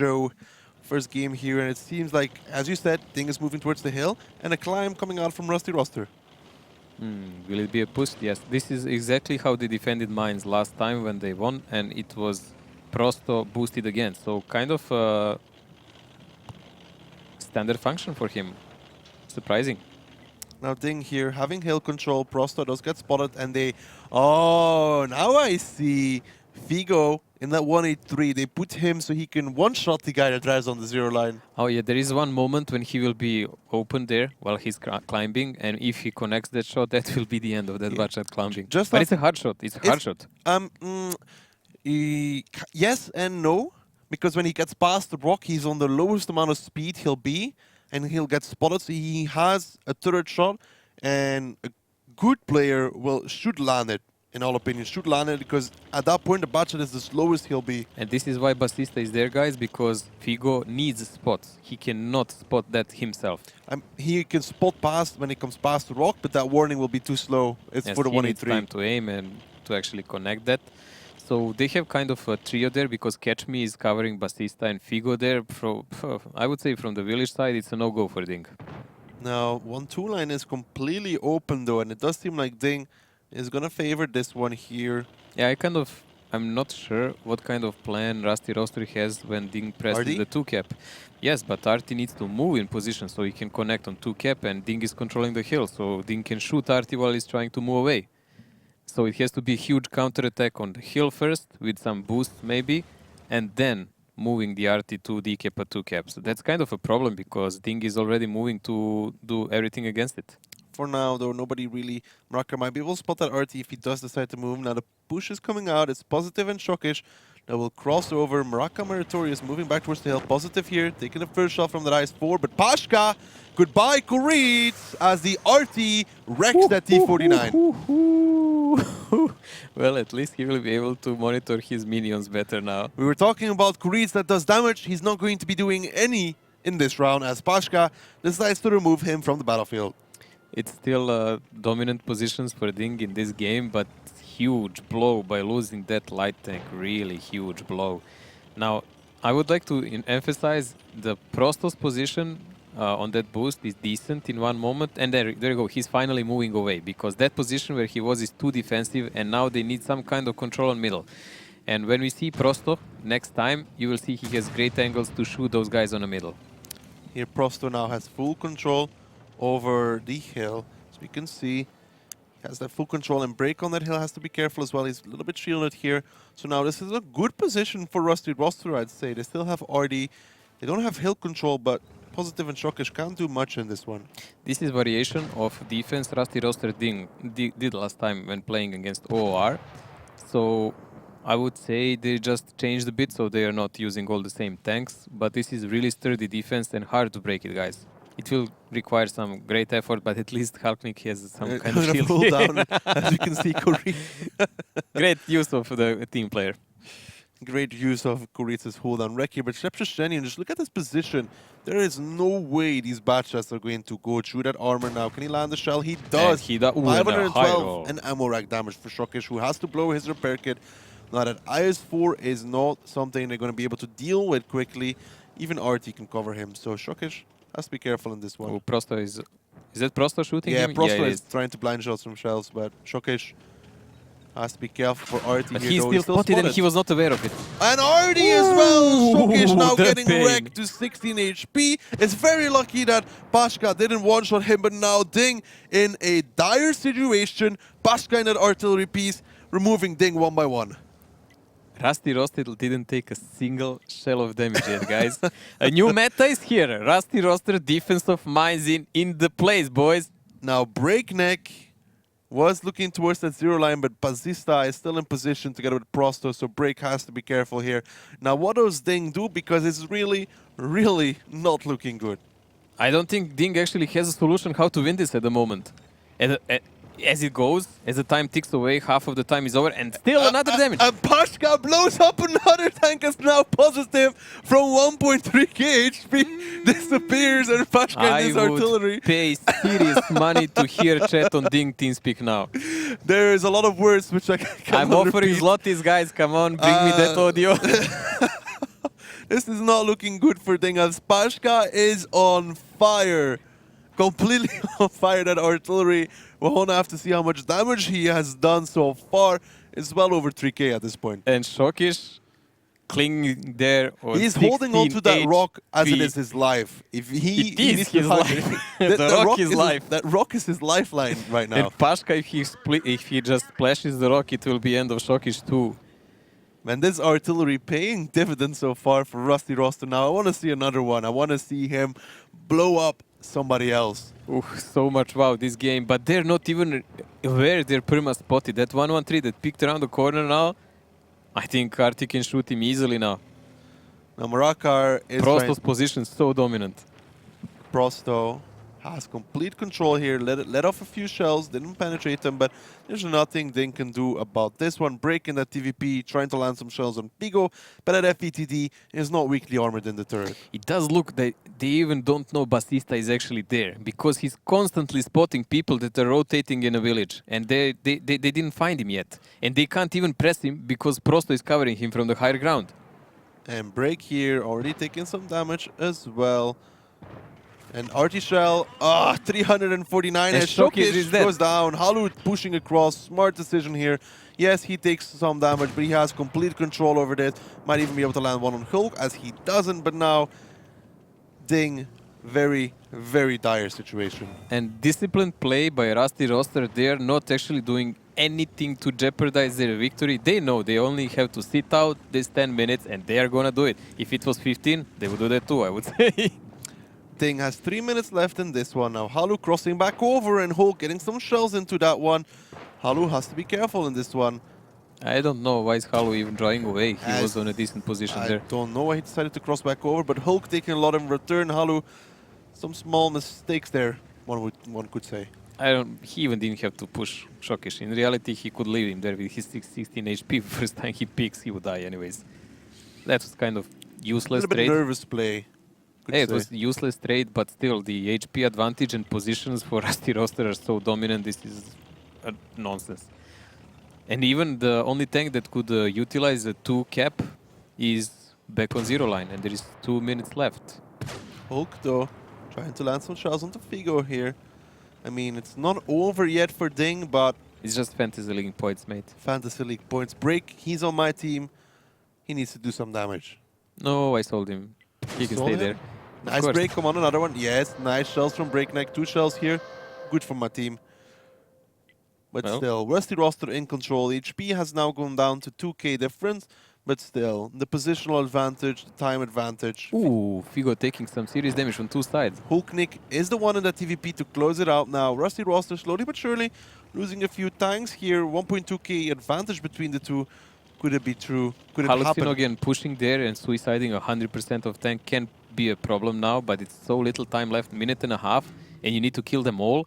show first game here, and it seems like, as you said, DiNG is moving towards the hill, and a climb coming out from Rusty Roster. Will it be a push? Yes. This is exactly how they defended mines last time when they won, and it was Prosto boosted again. So kind of standard function for him. Surprising. Now DiNG here having hill control, Prosto does get spotted, and they... Oh, now I see Figo in that 183. They put him so he can one-shot the guy that drives on the zero line. Oh yeah, there is one moment when he will be open there while he's climbing, and if he connects that shot, that will be the end of that one-shot climbing. But it's a hard shot. It's a hard shot. Yes and no, because when he gets past the rock, he's on the lowest amount of speed he'll be, and he'll get spotted. So he has a turret shot, and a good player should land it. In all opinions, should land it, because at that point the batchet is the slowest he'll be. And this is why Basista is there, guys, because Figo needs spots. He cannot spot that himself. He can spot past when he comes past the rock, but that warning will be too slow. It's yes, for the 183. Needs time to aim and to actually connect that. So they have kind of a trio there, because Catch Me is covering Basista and Figo there. I would say from the village side, it's a no-go for DiNG. Now, 1-2 line is completely open though, and it does seem like DiNG is going to favor this one here. Yeah, I'm not sure what kind of plan Rusty Roster has when DiNG presses the 2-cap. Yes, but Artie needs to move in position so he can connect on 2-cap, and DiNG is controlling the hill, so DiNG can shoot Artie while he's trying to move away. So it has to be a huge counter-attack on the hill first, with some boost maybe, and then moving the Artie to D-cap at 2-cap. So that's kind of a problem, because DiNG is already moving to do everything against it. For now, though, nobody really... Maraka might be able to spot that Artie if he does decide to move. Now the push is coming out. It's Positive and Shockish that will cross over. Maraka Meritorious moving back towards the hill. Positive here, taking the first shot from the Ice 4. But Pashka, goodbye Kuritz, as the Artie wrecks that T-49. Well, at least he will be able to monitor his minions better now. We were talking about Kuritz that does damage. He's not going to be doing any in this round, as Pashka decides to remove him from the battlefield. It's still dominant positions for DiNG in this game, but huge blow by losing that light tank. Really huge blow. Now, I would like to emphasize the Prosto's position on that boost is decent in one moment, and there you go. He's finally moving away, because that position where he was is too defensive, and now they need some kind of control on middle. And when we see Prosto next time, you will see he has great angles to shoot those guys on the middle. Here, Prosto now has full control over the hill, so we can see he has that full control, and Break on that hill has to be careful as well. He's a little bit shielded here. So now this is a good position for Rusty Roster, I'd say. They still have RD. They don't have hill control, but Positive and Shockish can't do much in this one. This is variation of defense Rusty Roster did last time when playing against OOR. So I would say they just changed a bit, so they are not using all the same tanks. But this is really sturdy defense and hard to break it, guys. It will require some great effort, but at least Halknik has some kind of shield. Pull down, as you can see, Kuritz. Great use of the team player. Great use of Kuritz's hold on wreck here, but Shepshashenian, just look at this position. There is no way these Batchas are going to go through that armor now. Can he land the shell? He does. 512 and ammo rack damage for Shockish, who has to blow his repair kit. Now that IS-4 is not something they're going to be able to deal with quickly. Even RT can cover him, so Shockish has to be careful in this one. Oh, Prosto is that Prosto shooting him? Prosto is trying to blind shots from shells, but Shockish has to be careful for RT but here. He's still spotted and he was not aware of it. And RT as well! Shockish now getting wrecked to 16 HP. It's very lucky that Pashka didn't one-shot him, but now DiNG in a dire situation. Pashka in that artillery piece, removing DiNG one by one. Rusty Roster didn't take a single shell of damage yet, guys. A new meta is here. Rusty Roster defense of mines in the place, boys. Now Breakneck was looking towards that zero line, but Basista is still in position together with Prosto, so Break has to be careful here. Now what does DiNG do? Because it's really, really not looking good. I don't think DiNG actually has a solution how to win this at the moment. As it goes, as the time ticks away, half of the time is over, and still another damage. And Pashka blows up another tank, is now Positive from 1.3k HP disappears, and Pashka in his artillery. I would pay serious money to hear chat on DiNG TeamSpeak now. There is a lot of words which I cannot I'm offering repeat. zlotys, guys. Come on, bring me that audio. This is not looking good for DiNG as Pashka is on fire. Completely on fire, that artillery. We're going to have to see how much damage he has done so far. It's well over 3k at this point. And Shokish clinging there on He's holding on to that rock as it is his life. If he is his life. The rock is life. That rock is his lifeline right now. And Pashka, if he just splashes the rock, it will be end of Shokish too. Man, this artillery paying dividends so far for Rusty Roster. Now I want to see another one. I want to see him blow up somebody else. Ooh, so much wow this game, but they're not even aware they're pretty much spotted. That 1-1-3 that picked around the corner now, I think Artie can shoot him easily now. Now Marakar is Prosto's position so dominant. Prosto has complete control here, let off a few shells, didn't penetrate them, but there's nothing DiNG can do about this one. Breaking that TVP, trying to land some shells on Pigo, but that FETD is not weakly armored in the turret. It does look that they even don't know Basista is actually there, because he's constantly spotting people that are rotating in a village, and they didn't find him yet. And they can't even press him because Prosto is covering him from the higher ground. And Break here, already taking some damage as well. And Artie Shell, 349 as Shokish goes down. Halu pushing across, smart decision here. Yes, he takes some damage, but he has complete control over this. Might even be able to land one on Hulk, as he doesn't, but now DiNG, very, very dire situation. And disciplined play by Rusty Roster, they are not actually doing anything to jeopardize their victory. They know they only have to sit out this 10 minutes, and they are gonna do it. If it was 15, they would do that too, I would say. DiNG has 3 minutes left in this one. Now Halu crossing back over and Hulk getting some shells into that one. Halu has to be careful in this one. I don't know why is Halu even drawing away. He was on a decent position there. I don't know why he decided to cross back over, but Hulk taking a lot in return. Halu, some small mistakes there, one could say. He even didn't have to push Shokish. In reality, he could leave him there with his 16 HP. First time he picks, he would die anyways. That was kind of useless trade. A little bit nervous play. Hey, it was useless trade, but still, the HP advantage and positions for Rusty Roster are so dominant, this is nonsense. And even the only tank that could utilize a 2 cap is back on 0 line, and there is 2 minutes left. Hulk, though, trying to land some shells onto Figo here. I mean, it's not over yet for DiNG, but... It's just Fantasy League points, mate. Fantasy League points. Break, he's on my team. He needs to do some damage. No, I sold him. He can stay there. Nice Break, come on, another one. Yes, nice shells from Breakneck. 2 shells here. Good for my team. But still, Rusty Roster in control. HP has now gone down to 2k difference. But still, the positional advantage, the time advantage. Ooh, Figo taking some serious damage from 2 sides. Hulknik is the one in the TVP to close it out now. Rusty Roster slowly but surely losing a few tanks here. 1.2k advantage between the two. Could it be true? Could it happen? Again pushing there and suiciding 100% of tank can be a problem now, but it's so little time left, minute and a half, and you need to kill them all.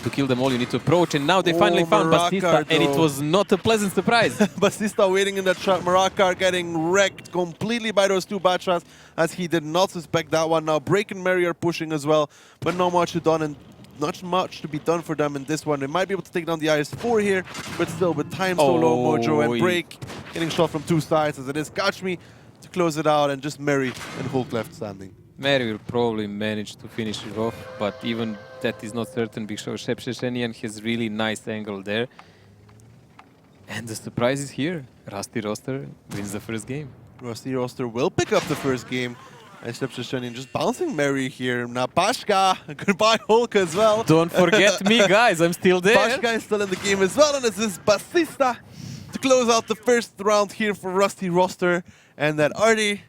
To kill them all, you need to approach, and now they finally found Basista, and it was not a pleasant surprise. Basista waiting in that shot. Marakar getting wrecked completely by those 2 bad shots, as he did not suspect that one. Now Break and Mary are pushing as well, but not much to done, and not much to be done for them in this one. They might be able to take down the IS-4 here, but still with time so low, Mojo and Break getting shot from 2 sides as it is. Catch me to close it out, and just Mary and Hulk left standing. Mary will probably manage to finish it off, but even that is not certain because Shepsheshenian has really nice angle there. And the surprise is here. Rusty Roster wins the first game. Rusty Roster will pick up the first game. And Shepsheshenian just bouncing Mary here. Now Pashka, goodbye Hulk as well. Don't forget me, guys, I'm still there. Pashka is still in the game as well, and this is Basista to close out the first round here for Rusty Roster. And that Artie...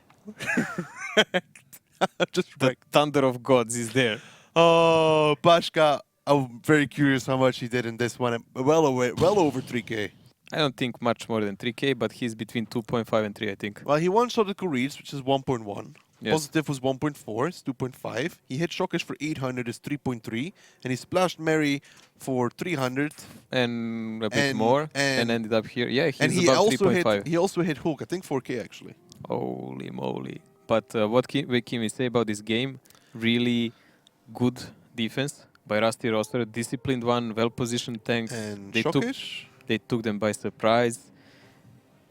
The thunder of gods is there. Oh, Pashka, I'm very curious how much he did in this one. Well over 3k. I don't think much more than 3k, but he's between 2.5 and 3, I think. Well, he one-shotted Kuriz, which is 1.1. Yes. Positive was 1.4, it's 2.5. He hit Shokish for 800, it's 3.3. And he splashed Mary for 300. And a bit more, and ended up here. Yeah, he's about 3.5. He also hit Hulk, I think 4k actually. Holy moly. But what can we say about this game? Really good defense by Rusty Roster. Disciplined one, well-positioned tanks. And they took them by surprise.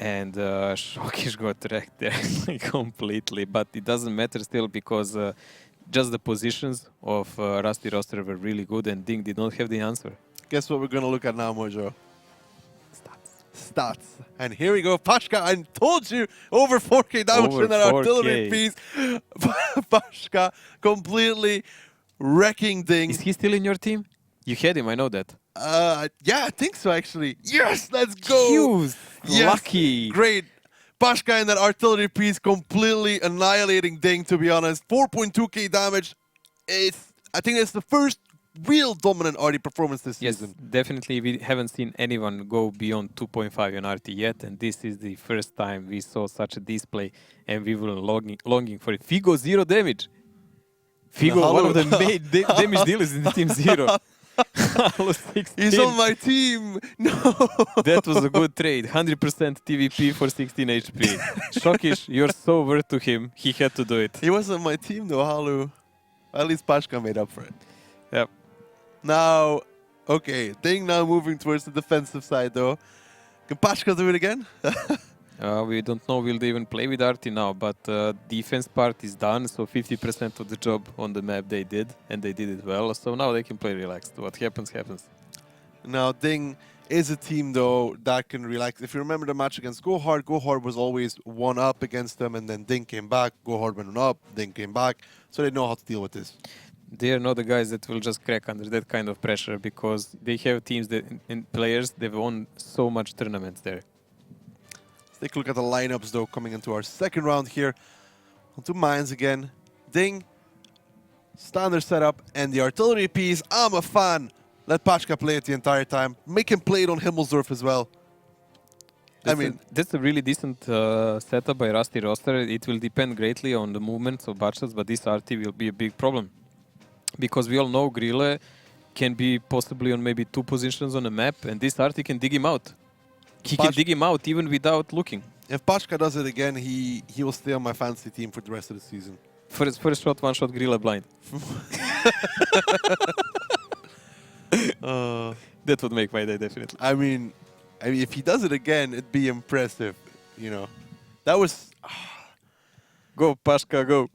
And Shokish got wrecked there like, completely. But it doesn't matter still because just the positions of Rusty Roster were really good and DiNG did not have the answer. Guess what we're going to look at now, Mojo? Stats. And here we go, Pashka. I told you, over 4k damage in that artillery piece. Pashka completely wrecking DiNG. Is he still in your team? You had him, I know that. Yeah, I think so, actually. Yes, let's go. Hughes, yes, lucky. Great. Pashka in that artillery piece completely annihilating DiNG, to be honest. 4.2k damage. I think it's the first real dominant RT performance this season. Yes, definitely. We haven't seen anyone go beyond 2.5 on RT yet, and this is the first time we saw such a display, and we were longing for it. Figo, 0 damage. Figo, one of the main damage dealers in the team, 0. He's on my team. No. That was a good trade. 100% TVP for 16 HP. Shokish, you're so worth to him. He had to do it. He was on my team though, Halu. At least Pashka made up for it. Yep. Now, okay, DiNG now moving towards the defensive side though. Can Pashka do it again? We don't know will they even play with RT now, but defense part is done, so 50% of the job on the map they did, and they did it well, so now they can play relaxed. What happens, happens. Now, DiNG is a team, though, that can relax. If you remember the match against Gohard was always one up against them, and then DiNG came back, Gohard went up, DiNG came back, so they know how to deal with this. They are not the guys that will just crack under that kind of pressure, because they have teams that, and players, they've won so much tournaments there. Take a look at the lineups, though, coming into our second round here. Onto Mines again. DiNG, standard setup, and the artillery piece. I'm a fan. Let Pashka play it the entire time. Make him play it on Himmelsdorf as well. That's a really decent setup by Rusty Roster. It will depend greatly on the movements of Bachas, but this RT will be a big problem. Because we all know Grille can be possibly on maybe 2 positions on the map, and this RT can dig him out. He can dig him out even without looking. If Pashka does it again, he will stay on my fantasy team for the rest of the season. First shot, one shot, Grilla blind. That would make my day, definitely. I mean, if he does it again, it'd be impressive, you know. That was... Go, Pashka, go.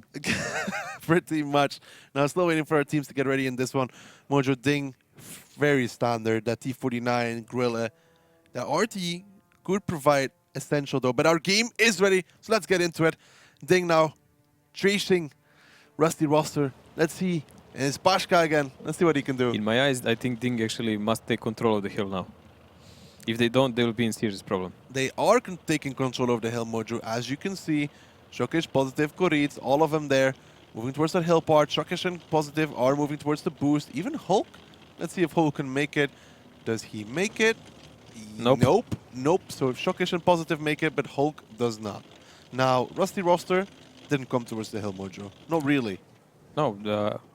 Pretty much. Now, still waiting for our teams to get ready in this one. Mojo, DiNG, very standard. That T49, Grilla. The RT could provide essential, though. But our game is ready, so let's get into it. DiNG now tracing Rusty Roster. Let's see. And it's Pashka again. Let's see what he can do. In my eyes, I think DiNG actually must take control of the hill now. If they don't, they will be in serious problem. They are taking control of the hill, Mojo. As you can see, Shokish positive, Koritz, all of them there. Moving towards that hill part. Shokish and positive are moving towards the boost. Even Hulk. Let's see if Hulk can make it. Does he make it? Nope. Nope. So if Shokish and positive make it, but Hulk does not. Now, Rusty Roster didn't come towards the hill, Mojo. Not really. No,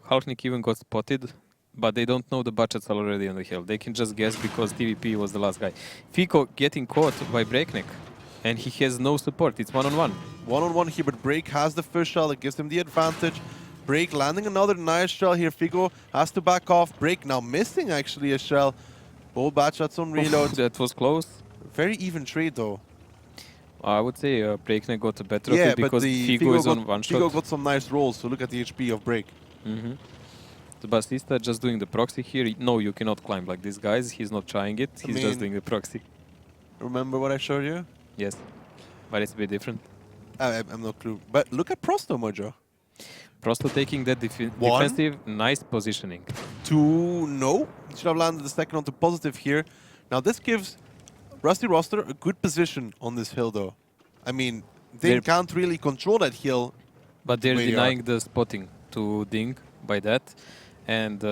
Halknik even got spotted, but they don't know the budgets already on the hill. They can just guess because TVP was the last guy. Fico getting caught by Breakneck, and he has no support. It's one-on-one. One-on-one here, but Break has the first shell. That gives him the advantage. Break landing another nice shell here. Figo has to back off. Break now missing, actually, a shell. Both bad shots on reload. That was close. Very even trade, though. I would say Breakneck got the better of it because Figo is on one shot. Figo got some nice rolls, so look at the HP of Break. The Basista just doing the proxy here. No, you cannot climb like this, guys. He's not trying it. He's just doing the proxy. Remember what I showed you? Yes, but it's a bit different. I'm not clue. But look at Prosto, Mojo. Prosto taking that defensive, nice positioning. 2, no. He should have landed the second onto positive here. Now this gives Rusty Roster a good position on this hill, though. I mean, they can't really control that hill. But they're denying the spotting to DiNG by that. And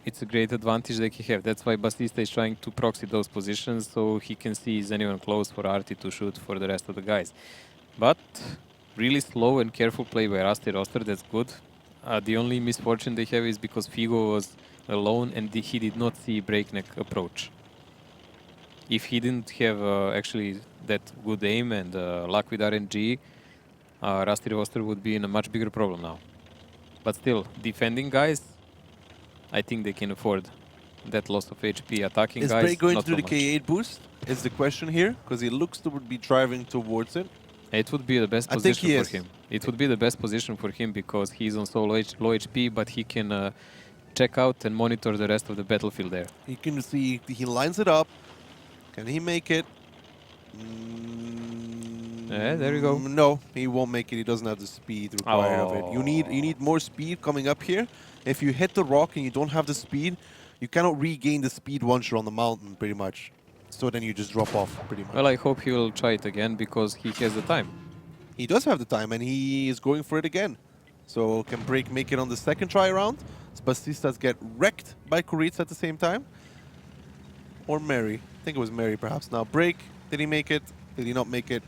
it's a great advantage they can have. That's why Basista is trying to proxy those positions so he can see is anyone close for RT to shoot for the rest of the guys. But really slow and careful play by Rusty Roster, that's good. The only misfortune they have is because Figo was alone and he did not see Breakneck approach. If he didn't have actually that good aim and luck with RNG, Rusty Roster would be in a much bigger problem now. But still, defending guys, I think they can afford that loss of HP attacking Is guys. Bray going not to do so the much. K8 boost? Is the question here, because he looks to be driving towards it. It would be the best I think position he for is. him. It would be the best position for him because he's on so low HP, but he can check out and monitor the rest of the battlefield there. You can see he lines it up. Can he make it? Yeah, there you go. No, he won't make it. He doesn't have the speed required of it. You need more speed coming up here. If you hit the rock and you don't have the speed, you cannot regain the speed once you're on the mountain, pretty much. So then you just drop off, pretty much. Well, I hope he will try it again because he has the time. He does have the time, and he is going for it again. So can Break make it on the second try around? Spastistas get wrecked by Kuritsa at the same time. Or Mary. I think it was Mary, perhaps. Now, Break. Did he make it? Did he not make it?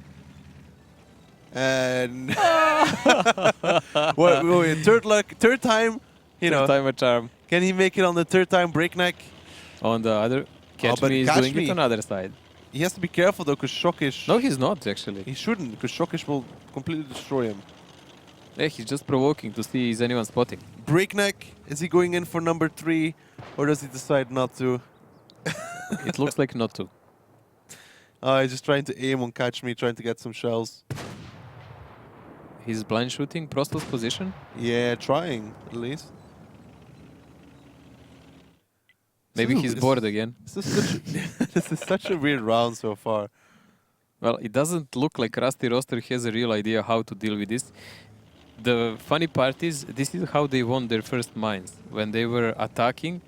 And... wait, third time, you know. Third time a charm. Can he make it on the third time? Breakneck? On the other... Catch but Me is Catch doing Me. it on the other side. He has to be careful, though, because Shockish... No, he's not, actually. He shouldn't, because Shockish will completely destroy him. Yeah, he's just provoking to see is anyone spotting. Breakneck, is he going in for number 3, or does he decide not to? It looks like not to. He's just trying to aim on Catch Me, trying to get some shells. He's blind shooting Prostle's position. Yeah, trying, at least. Maybe he's bored again. This is such a weird round so far. Well, it doesn't look like Rusty Roster has a real idea how to deal with this. The funny part is, this is how they won their first mines. When they were attacking,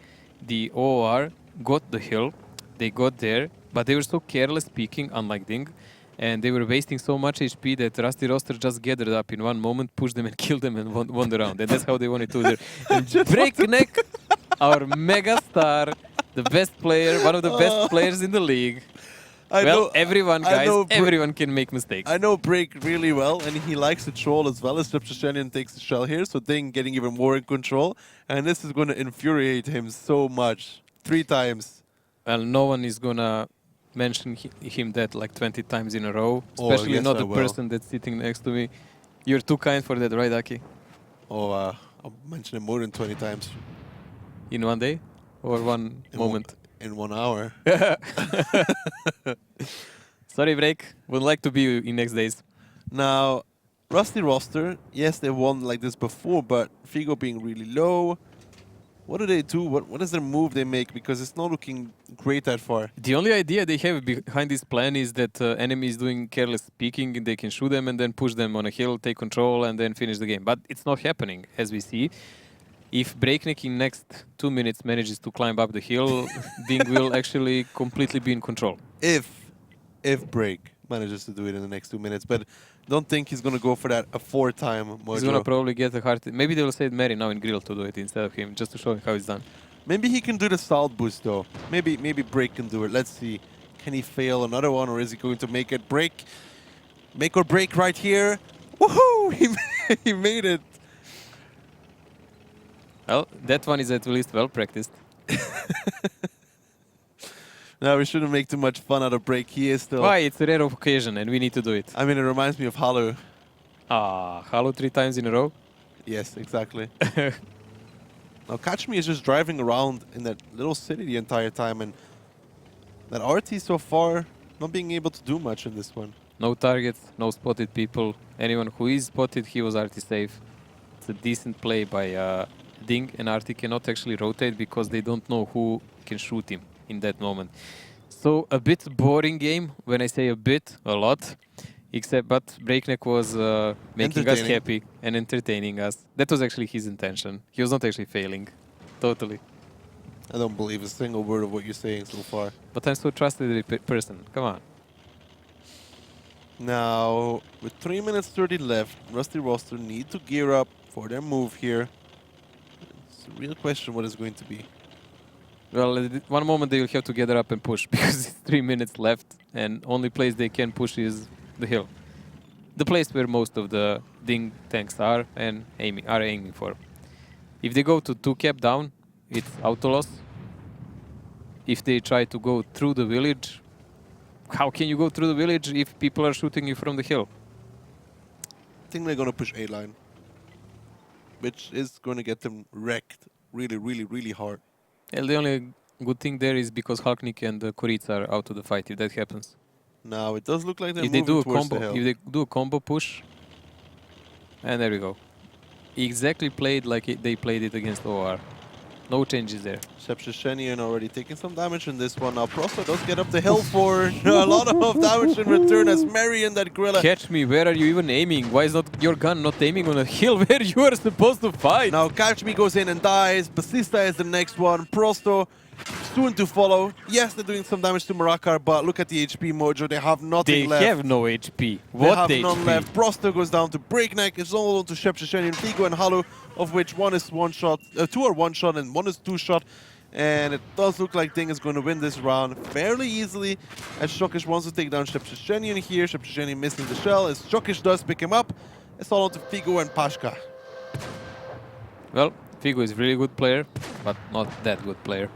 the OOR got the hill, they got there, but they were so careless peeking, unlike DiNG, and they were wasting so much HP that Rusty Roster just gathered up in one moment, pushed them and killed them and won the round. And that's how they won it too. Breakneck, our mega star, the best player, one of the best players in the league. Everyone can make mistakes. I know Break really well, and he likes to troll as well as Strepsishanian takes the shell here, so DiNG getting even more in control, and this is going to infuriate him so much. 3 times. Well, no one is going to mention him that like 20 times in a row, especially not the person that's sitting next to me. You're too kind for that, right, Aki? Oh, I'll mention him more than 20 times. In one day? Or one moment? In 1 hour. Sorry, Break. Would like to be in next days. Now, Rusty Roster, yes, they won like this before, but Figo being really low. What do they do? What is their move they make? Because it's not looking great that far. The only idea they have behind this plan is that enemy is doing careless peeking, and they can shoot them and then push them on a hill, take control, and then finish the game. But it's not happening, as we see. If Breakneck in next 2 minutes manages to climb up the hill, DiNG will actually completely be in control. If Break manages to do it in the next 2 minutes, but don't think he's going to go for that a 4-time mojo. He's going to probably get a hard... Maybe they will say Mary now in Grill to do it instead of him, just to show him how it's done. Maybe he can do the salt boost though. Maybe Break can do it. Let's see. Can he fail another one, or is he going to make it? Break. Make or break right here. Woohoo! He made it. Well, that one is at least well practiced. No, we shouldn't make too much fun out of Break. He is still... Why? It's a rare occasion and we need to do it. I mean, it reminds me of Halu. Halu 3 times in a row? Yes, exactly. Now, Catch Me is just driving around in that little city the entire time, and that RT so far not being able to do much in this one. No targets, no spotted people. Anyone who is spotted, he was RT safe. It's a decent play by DiNG, and RT cannot actually rotate because they don't know who can shoot him in that moment. So a bit boring game. When I say a bit, a lot. But Breakneck was making us happy and entertaining us. That was actually his intention. He was not actually failing. Totally. I don't believe a single word of what you're saying so far. But I'm so trusted person. Come on. Now, with 3 minutes 30 left, Rusty Roster need to gear up for their move here. It's a real question what is going to be. Well, at one moment they will have to gather up and push because it's 3 minutes left, and only place they can push is the hill. The place where most of the DiNG tanks are and aiming for. If they go to 2 cap down, it's auto loss. If they try to go through the village, how can you go through the village if people are shooting you from the hill? I think they're going to push A-line, which is going to get them wrecked really, really, really hard. Well, they only good thing there is because Halknik and Kuric are out of the fight if that happens. Now it does look like they're If they moving do a towards combo, the hill. if they do a combo push, and there we go. Exactly played like they played it against OR. No changes there. Shepshishenian already taking some damage in this one. Now Prosto does get up the hill for a lot of damage in return as Mary and that gorilla. Catch me, where are you even aiming? Why is not your gun not aiming on a hill where you are supposed to fight? Now Catch Me goes in and dies. Basista is the next one. Prosto soon to follow. Yes, they're doing some damage to Marakar, but look at the HP Mojo. They have nothing left. They have no HP. What They have none HP? left. Prosto goes down to Breakneck. It's all on to Shepshishenian, Figo and Halu, of which one is one shot, two are one shot and one is two shot. And it does look like DiNG is going to win this round fairly easily as Shokish wants to take down Shepshishenian here. Shepshishenian missing the shell as Shokish does pick him up. It's all on to Figo and Pashka. Well, Figo is a really good player, but not that good player.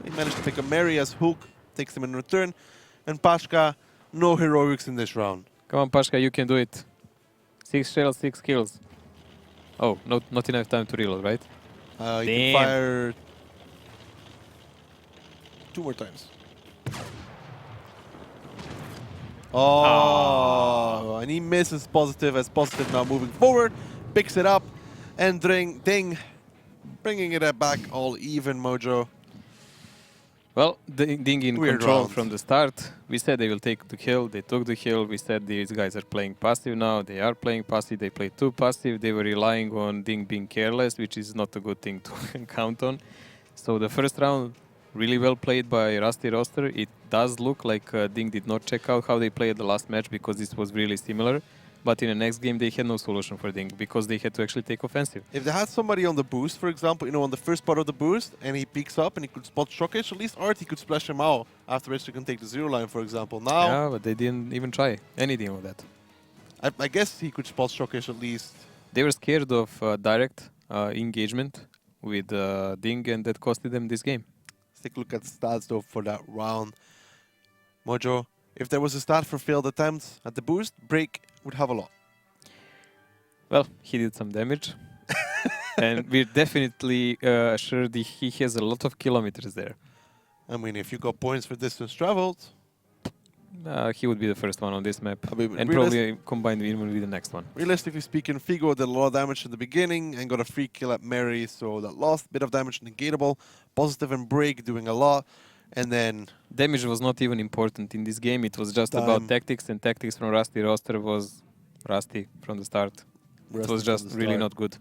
He managed to pick a Mary as Hook takes him in return. And Pashka, no heroics in this round. Come on, Pashka, you can do it. 6 shells, 6 kills. Oh, not enough time to reload, right? You can fire 2 more times. Oh, and he misses positive as positive now moving forward. Picks it up and DiNG bringing it back all even, Mojo. Well, DiNG in Weird control round. from the start. We said they will take the kill. They took the kill. We said these guys are playing passive now. They are playing passive. They play too passive. They were relying on DiNG being careless, which is not a good thing to count on. So the first round, really well played by Rusty Roster. It does look like DiNG did not check out how they played the last match because this was really similar. But in the next game, they had no solution for DiNG because they had to actually take offensive. If they had somebody on the boost, for example, on the first part of the boost, and he peeks up and he could spot Shokish, at least Artie could splash him out, after which they can take the 0 line, for example. Now, Yeah, but they didn't even try anything of that. I guess he could spot Shokish at least. They were scared of direct engagement with DiNG, and that costed them this game. Let's take a look at the stats, though, for that round. Mojo, if there was a stat for failed attempts at the boost, Break would have a lot. Well, he did some damage. And we're definitely sure that he has a lot of kilometers there. I mean, if you got points for distance traveled, He would be the first one on this map. I mean, And probably combined even with the next one. realistically speaking, Figo did a lot of damage in the beginning and got a free kill at Mary, so that last bit of damage negatable. Positive and Break doing a lot. And then Damage was not even important in this game. It was just about tactics, and tactics from Rusty Roster was Rusty from the start. It was just really not good.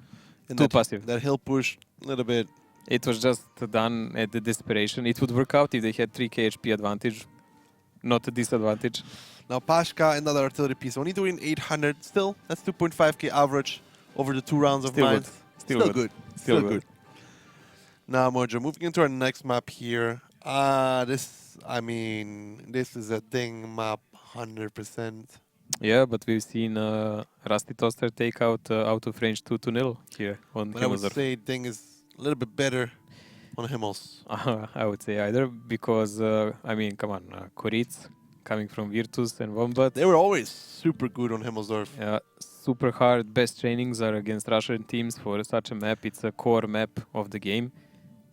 and Too passive. That hill push a little bit. It was just done at the desperation. It would work out if they had 3k HP advantage, not a disadvantage. Now Pashka, another artillery piece, only doing 800 still. That's 2.5k average over the 2 rounds of Still mines. good. Still good. Still good. Now Mojo, moving into our next map here. This is a DiNG map 100%. Yeah, but we've seen Rusty Toaster take out out of range 2-0 here on But I would Himmelsdorf. say DiNG is a little bit better on Himmels. I would say either because, come on, Koritz coming from Virtus and Wombat. They were always super good on Himmelsdorf. Super hard. Best trainings are against Russian teams for such a map. It's a core map of the game.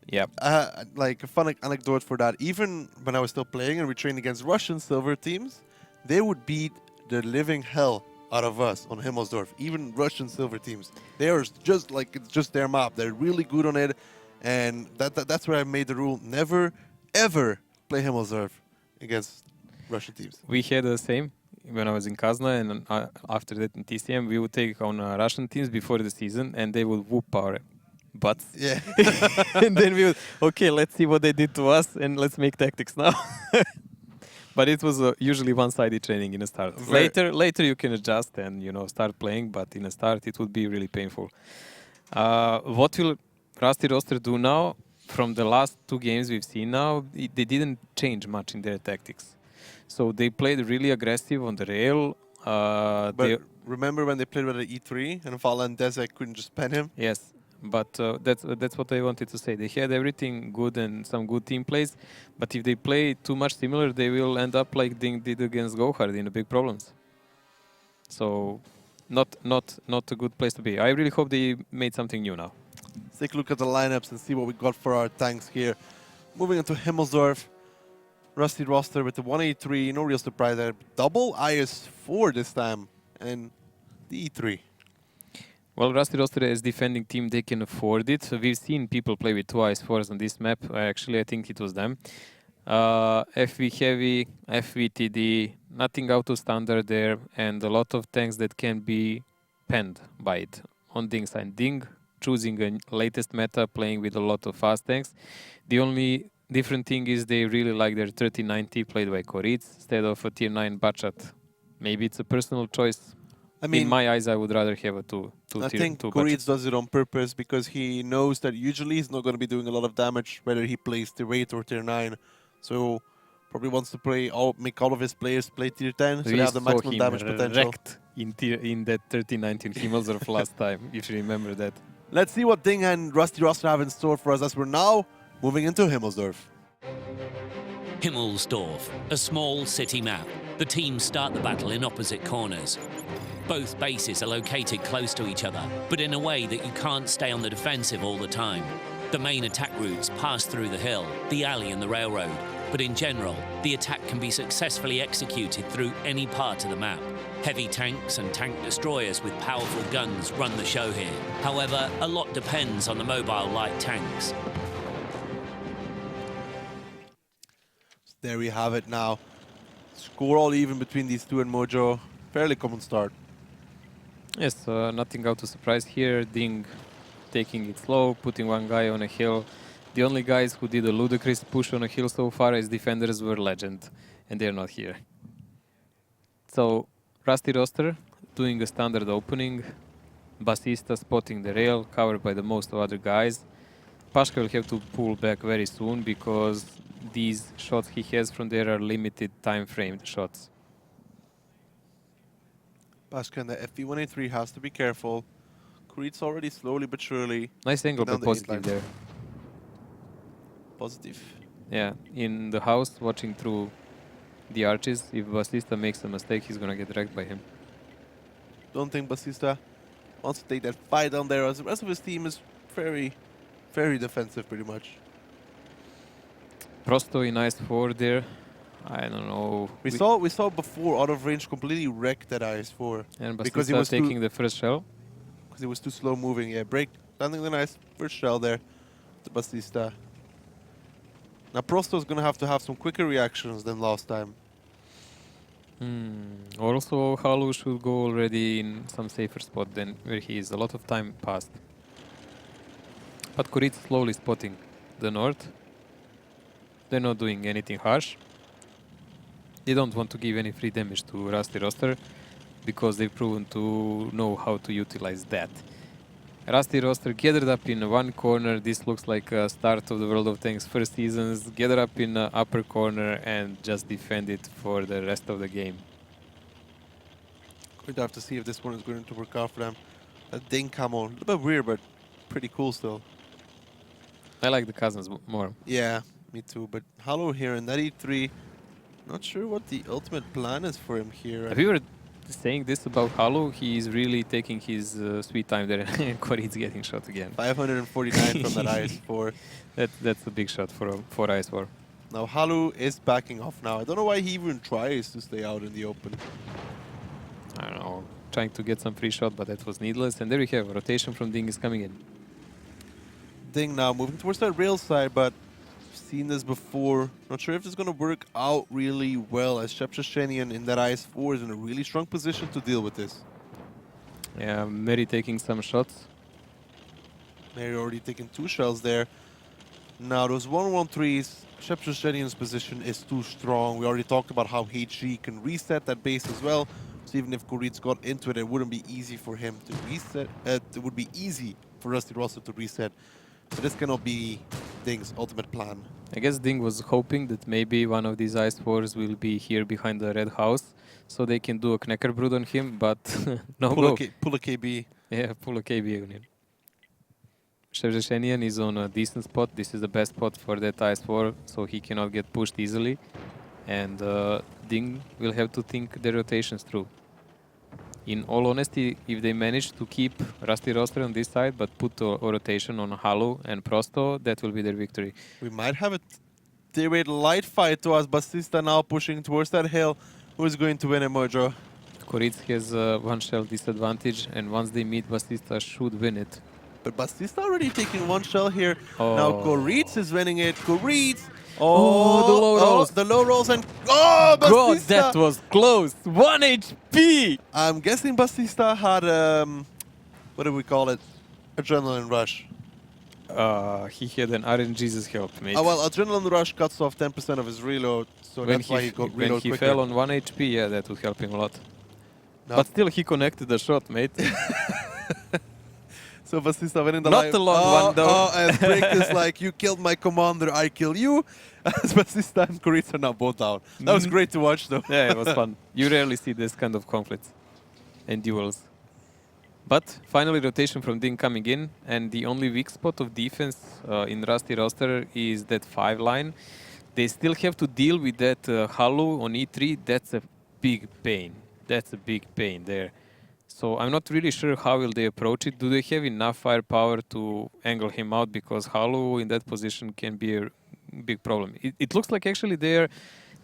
Yeah. Like a fun anecdote for that. Even when I was still playing and we trained against Russian silver teams, they would beat the living hell out of us on Himmelsdorf. Even Russian silver teams. They are just like, it's just their map. They're really good on it. And that's where I made the rule. Never, ever play Himmelsdorf against Russian teams. We had the same when I was in Kazna, and after that in TCM, we would take on Russian teams before the season, and they would whoop our butts. Yeah. And then we would, okay, let's see what they did to us, and let's make tactics now. But it was usually one-sided training in the start. Later you can adjust and start playing, but in the start it would be really painful. What will Rusty Roster do now? From the last 2 games we've seen now, they didn't change much in their tactics. So they played really aggressive on the rail. But remember when they played with the E3 and Vala and Dezek couldn't just pen him? Yes, but that's what I wanted to say. They had everything good and some good team plays, but if they play too much similar, they will end up like DiNG did against Gohard in the big problems. So not a good place to be. I really hope they made something new now. Let's take a look at the lineups and see what we got for our tanks here. Moving into Himmelsdorf. Rusty roster with the 183, no real surprise there. Double IS4 this time, and the E3. Well, Rusty roster as defending team, they can afford it. So we've seen people play with 2 IS4s on this map. Actually, I think it was them. FV heavy, FV TD, nothing out of standard there, and a lot of tanks that can be penned by it. On DiNG side, DiNG choosing a latest meta, playing with a lot of fast tanks. The only different thing is they really like their 3090 played by Koritz instead of a tier 9 Bachat. Maybe it's a personal choice. I mean, in my eyes, I would rather have a two I think Koritz does it on purpose because he knows that usually he's not going to be doing a lot of damage whether he plays tier 8 or tier 9. So probably wants to make all of his players play tier 10 so they have the maximum damage potential. In that 3019 Himmelsdorf last time, if you remember that. Let's see what DiNG and Rusty roster have in store for us as we're now moving into Himmelsdorf. Himmelsdorf, a small city map. The teams start the battle in opposite corners. Both bases are located close to each other, but in a way that you can't stay on the defensive all the time. The main attack routes pass through the hill, the alley and the railroad, but in general, the attack can be successfully executed through any part of the map. Heavy tanks and tank destroyers with powerful guns run the show here. However, a lot depends on the mobile light tanks. There we have it now. Score all even between these two and Mojo. Fairly common start. Yes, nothing out of surprise here. DiNG taking it slow, putting one guy on a hill. The only guys who did a ludicrous push on a hill so far as defenders were Legend, and they're not here. So, Rusty roster doing a standard opening. Basista spotting the rail, covered by the most of other guys. Pashka will have to pull back very soon because these shots he has from there are limited time frame shots. Pashka and the FV183 has to be careful. Koritz already slowly but surely. Nice angle, but positive there. Positive. Yeah, in the house, watching through the arches. If Basista makes a mistake, he's gonna get wrecked by him. Don't think Basista wants to take that fight down there, as the rest of his team is very, very defensive, pretty much. Prosto in IS4 there. I don't know. We saw before out of range completely wrecked that IS4. And because he was taking the first shell. Because he was too slow moving. Yeah, break landing the nice first shell there to Basista. Now Prosto's gonna have to have some quicker reactions than last time. Also, Halu should go already in some safer spot than where he is. A lot of time passed. But Koritz slowly spotting the north. They're not doing anything harsh. They don't want to give any free damage to Rusty roster because they've proven to know how to utilize that. Rusty roster gathered up in one corner. This looks like a start of the World of Tanks first seasons. Gather up in the upper corner and just defend it for the rest of the game. Going to have to see if this one is going to work out for them. That DiNG camo, a little bit weird, but pretty cool still. I like the cousins more. Yeah, me too. But Halo here in that E3, not sure what the ultimate plan is for him here. Have you were saying this about Halo, he's really taking his sweet time there, and Koritz getting shot again. 549 from that IS4. That's a big shot for IS4. Now Halu is backing off now. I don't know why he even tries to stay out in the open. I don't know, trying to get some free shot, but that was needless. And there we have rotation from DiNG is coming in. DiNG now moving towards that rail side, but seen this before. Not sure if it's going to work out really well, as Shepshashenian in that IS4 is in a really strong position to deal with this. Yeah, Mary taking some shots. Mary already taking 2 shells there. Now those 113s, Shepshashenian's position is too strong. We already talked about how HG can reset that base as well. So even if Koritz got into it, it wouldn't be easy for him to reset. It would be easy for Rusty roster to reset. But this cannot be DiNG's ultimate plan. I guess DiNG was hoping that maybe one of these IS4s will be here behind the red house, so they can do a Knacker Brood on him, but no go. Pull a KB. Yeah, pull a KB on him. Shevchenian is on a decent spot. This is the best spot for that IS4, so he cannot get pushed easily. And DiNG will have to think the rotations through. In all honesty, if they manage to keep Rusty Roster on this side, but put a rotation on Halu and Prosto, that will be their victory. We might have a T-Wade light fight to us. Batista now pushing towards that hill. Who's going to win it, Mojo? Koritz has one shell disadvantage, and once they meet, Batista should win it. But Batista already taking one shell here. Oh. Now Koritz is winning it. Koritz! Oh, the low rolls. The low rolls and... Oh, Batista! God, that was close! 1 HP! I'm guessing Batista had, what do we call it? Adrenaline rush. He had an RNGesus help, mate. Oh, well, adrenaline rush cuts off 10% of his reload, so that's why he got reload When he quicker. fell on 1 HP, yeah, that would help him a lot. No. But still, he connected the shot, mate. So Batista winning the Not live. the long one, though. Oh, and Break is like, you killed my commander, I kill you. As Batista and Koritz are now both down. That was great to watch, though. Yeah, it was fun. You rarely see this kind of conflicts and duels. But finally, rotation from DiNG coming in, and the only weak spot of defense in Rusty Roster is that 5 line. They still have to deal with that Halu on E3. That's a big pain. That's a big pain there. So I'm not really sure how will they approach it. Do they have enough firepower to angle him out? Because Halu in that position can be a big problem. It looks like actually they're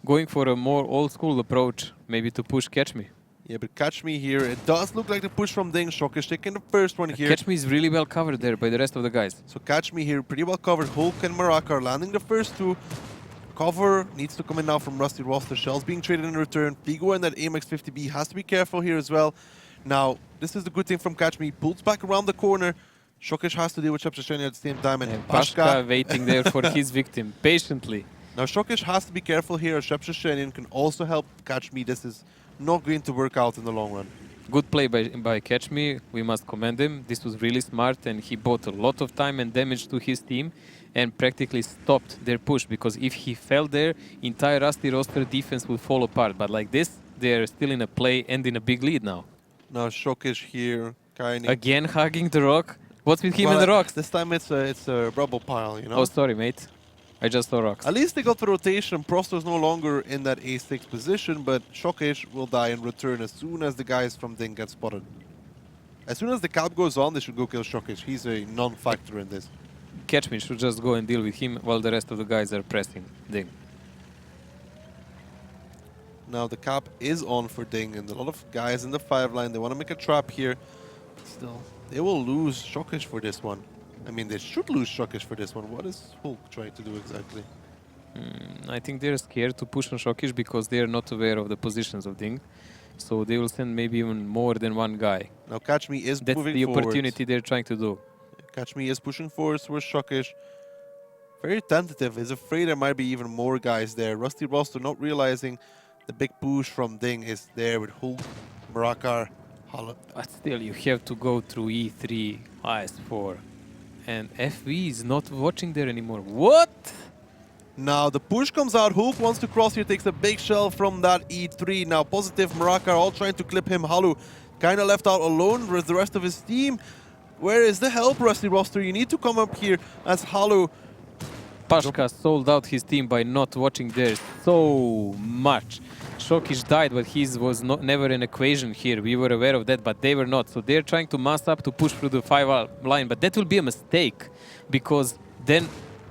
going for a more old school approach, maybe to push Catch Me. Yeah, but Catch Me here, it does look like the push from DiNG. Shock is taking the first one here. Catch Me is really well covered there by the rest of the guys. So Catch Me here, pretty well covered. Hulk and Maraka are landing the first two. Cover needs to come in now from Rusty Roster. Shells being traded in return. Figo and that Amex 50B has to be careful here as well. Now, this is the good thing from Catch Me. Pulls back around the corner. Shokish has to deal with Shepshasheni at the same time. And Pashka waiting there for his victim, patiently. Now, Shokish has to be careful here. Shepshasheni can also help Catch Me. This is not going to work out in the long run. Good play by Catch Me. We must commend him. This was really smart, and he bought a lot of time and damage to his team and practically stopped their push, because if he fell there, entire Rusty Roster defense would fall apart. But like this, they're still in a play and in a big lead now. Now, Shokish here, kind of... Again hugging the rock. What's with him and the rocks? This time it's a rubble pile, you know? Oh, sorry, mate. I just saw rocks. At least they got the rotation. Prosto's no longer in that A6 position, but Shokish will die in return as soon as the guys from DiNG get spotted. As soon as the cap goes on, they should go kill Shokish. He's a non-factor in this. Catch Me should just go and deal with him while the rest of the guys are pressing DiNG. Now the cap is on for DiNG, and a lot of guys in the 5 line, they want to make a trap here. But still, they will lose Shokish for this one. I mean, they should lose Shokish for this one. What is Hulk trying to do exactly? I think they're scared to push on Shokish because they are not aware of the positions of DiNG. So they will send maybe even more than one guy. Now Catch Me is That's moving the forwards. opportunity they're trying to do. Catch Me is pushing forwards towards Shokish. Very tentative. He's afraid there might be even more guys there. Rusty Roster not realizing the big push from DiNG is there with Hulk, Barakar, Hala. But still, you have to go through E3, IS4. And FV is not watching there anymore. What? Now the push comes out. Hulk wants to cross here, takes a big shell from that E3. Now Positive, Marakar all trying to clip him. Halu kind of left out alone with the rest of his team. Where is the help, Rusty Roster? You need to come up here as Halu. Pashka sold out his team by not watching there so much. Shokish died, but his was never an equation here. We were aware of that, but they were not. So they're trying to mass up to push through the 5 line, but that will be a mistake, because then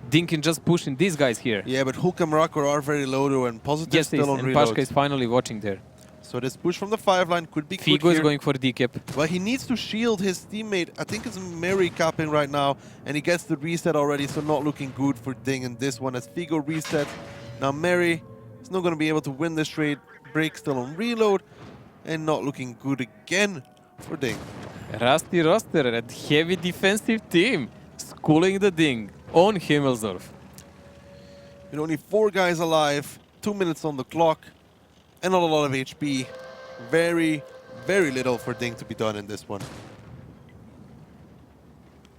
DiNG can just push in these guys here. Yeah, but Hulk and Marakar are very low though, and Positive still on and reload. Pashka is finally watching there. So this push from the 5 line could be good Figo is here. going for decap. Well, he needs to shield his teammate. I think it's Mary capping right now, and he gets the reset already, so not looking good for DiNG in this one as Figo resets. Now Mary is not going to be able to win this trade. Break still on reload, and not looking good again for DiNG. Rusty Roster, a heavy defensive team, schooling the DiNG on Himmelsdorf. With only 4 guys alive, 2 minutes on the clock, and not a lot of HP. Very, very little for DiNG to be done in this one.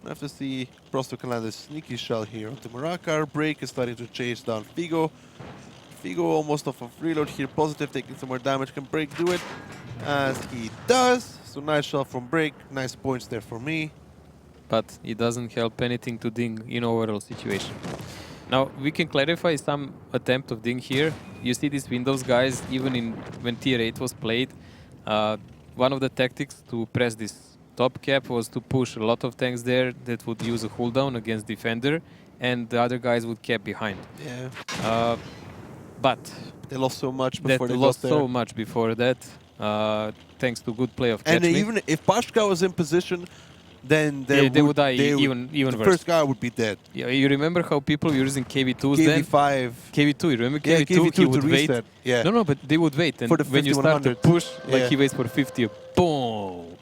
I have to see Prosto can land a sneaky shell here onto Marakar. Break is starting to chase down Figo. Figo almost off of reload here. Positive taking some more damage. Can Break do it? As he does. So nice shell from Break. Nice points there for me. But it doesn't help anything to DiNG in overall situation. Now we can clarify some attempt of DiNG here. You see these Windows guys, even when Tier 8 was played, one of the tactics to press this top cap was to push a lot of tanks there that would use a cooldown against defender, and the other guys would cap behind. Yeah. But they lost so much before they lost got there. so much before that, thanks to good play of And Catch Me. even if Pashka was in position, then they would die even the worse. first guy would be dead. Yeah, you remember how people were using KV2s then? KV5. KV2, you remember Yeah, KV2? He would to wait. reset. Yeah. No, but they would wait. And For the when you start to 5100. push, like Yeah. he waits for 50, boom.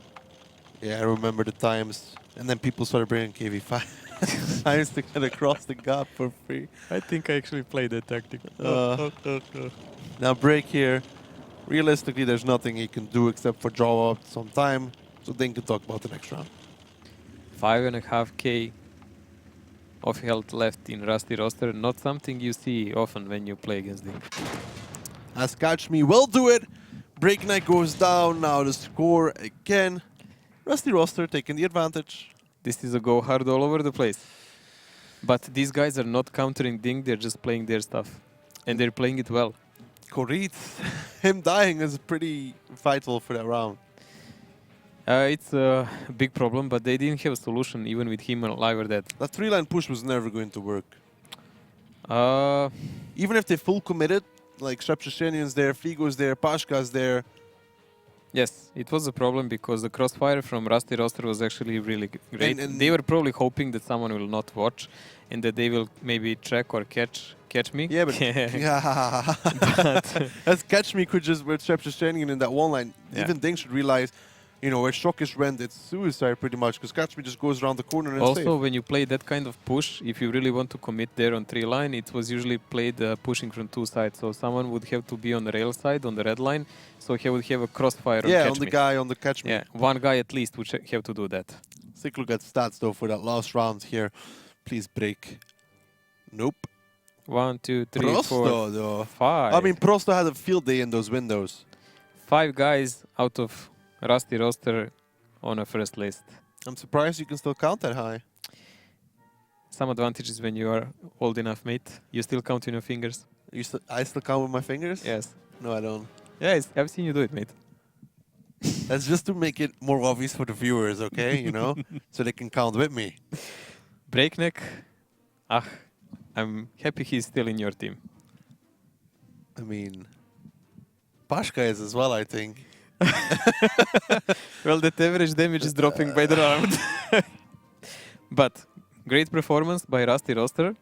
Yeah, I remember the times. And then people started bringing KV5. I used to get across the gap for free. I think I actually played that tactic. Now break here. Realistically, there's nothing he can do except for draw out some time. So then can talk about the next round. 5.5k of health left in Rusty roster. Not something you see often when you play against DiNG. As Catch Me will do it. Breakneck goes down. Now the score again. Rusty roster taking the advantage. This is a go hard all over the place. But these guys are not countering DiNG, they're just playing their stuff. And they're playing it well. Korit, him dying is pretty vital for that round. It's a big problem, but they didn't have a solution even with him alive or dead. That 3-line push was never going to work. Uh, Even if they full committed, like Shepshashenian's there, Figo's there, Pashka's there. yes, it was a problem because the crossfire from Rusty roster was actually really great. And they were probably hoping that someone will not watch and that they will maybe track or catch me. Yeah, but yeah, as Catch Me could just with Shepshashenian in that one line. Yeah. Even DiNG should realize, you know, where Shockish went, it's suicide pretty much because Catch Me just goes around the corner and Also, safe. when you play that kind of push, if you really want to commit there on 3-line, it was usually played pushing from 2 sides. So someone would have to be on the rail side, on the red line, so he would have a crossfire on Yeah, Catch on the Me. guy on the Catch Me. Yeah, one guy at least would have to do that. Let's take a look at stats though for that last round here. Please break. Nope. 1, 2, 3, Prosto 4, though. 5. I mean, Prosto had a field day in those windows. 5 guys out of Rusty roster on a first list. I'm surprised you can still count that high. Some advantages when you are old enough, mate. You still count in your fingers. I still count with my fingers? Yes. No, I don't. Yeah, I've seen you do it, mate. That's just to make it more obvious for the viewers, okay? You know? So they can count with me. Breakneck. I'm happy he's still in your team. I mean, Pashka is as well, I think. Well, that average damage is dropping by the round. But great performance by Rusty roster.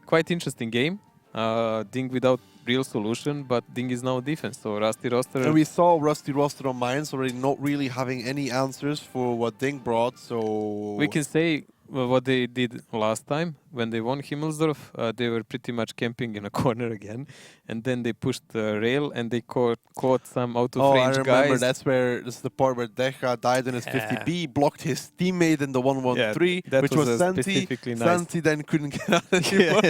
Quite interesting game. DiNG without real solution, but DiNG is now defense. So Rusty roster. And we saw Rusty roster on Mines already not really having any answers for what DiNG brought, so... We can say what they did last time when they won Himmelsdorf. They were pretty much camping in a corner again, and then they pushed the rail and they caught some out of range I remember guys. That's the part where Deja died in his 50B, blocked his teammate in the 113, that which was was Santi. specifically nice. Santi then couldn't get out anymore.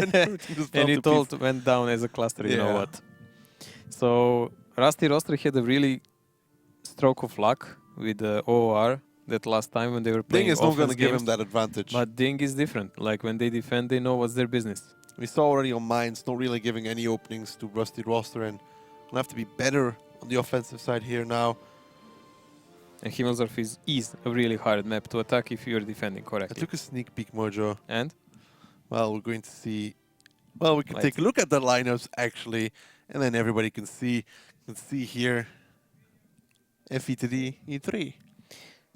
And it all went down as a cluster, you know what. So Rusty roster had a really stroke of luck with the OOR that last time when they were playing DiNG is not going to give games. him that advantage. But DiNG is different. Like when they defend, they know what's their business. We saw already on Mines, not really giving any openings to Rusty roster, and we'll have to be better on the offensive side here now. And Himmelsdorf is a really hard map to attack if you're defending I correctly. took a sneak peek, Mojo. And? Well, we're going to see... Well, we can Let's take a look at the lineups, actually, and then everybody can see here FE to D, E3.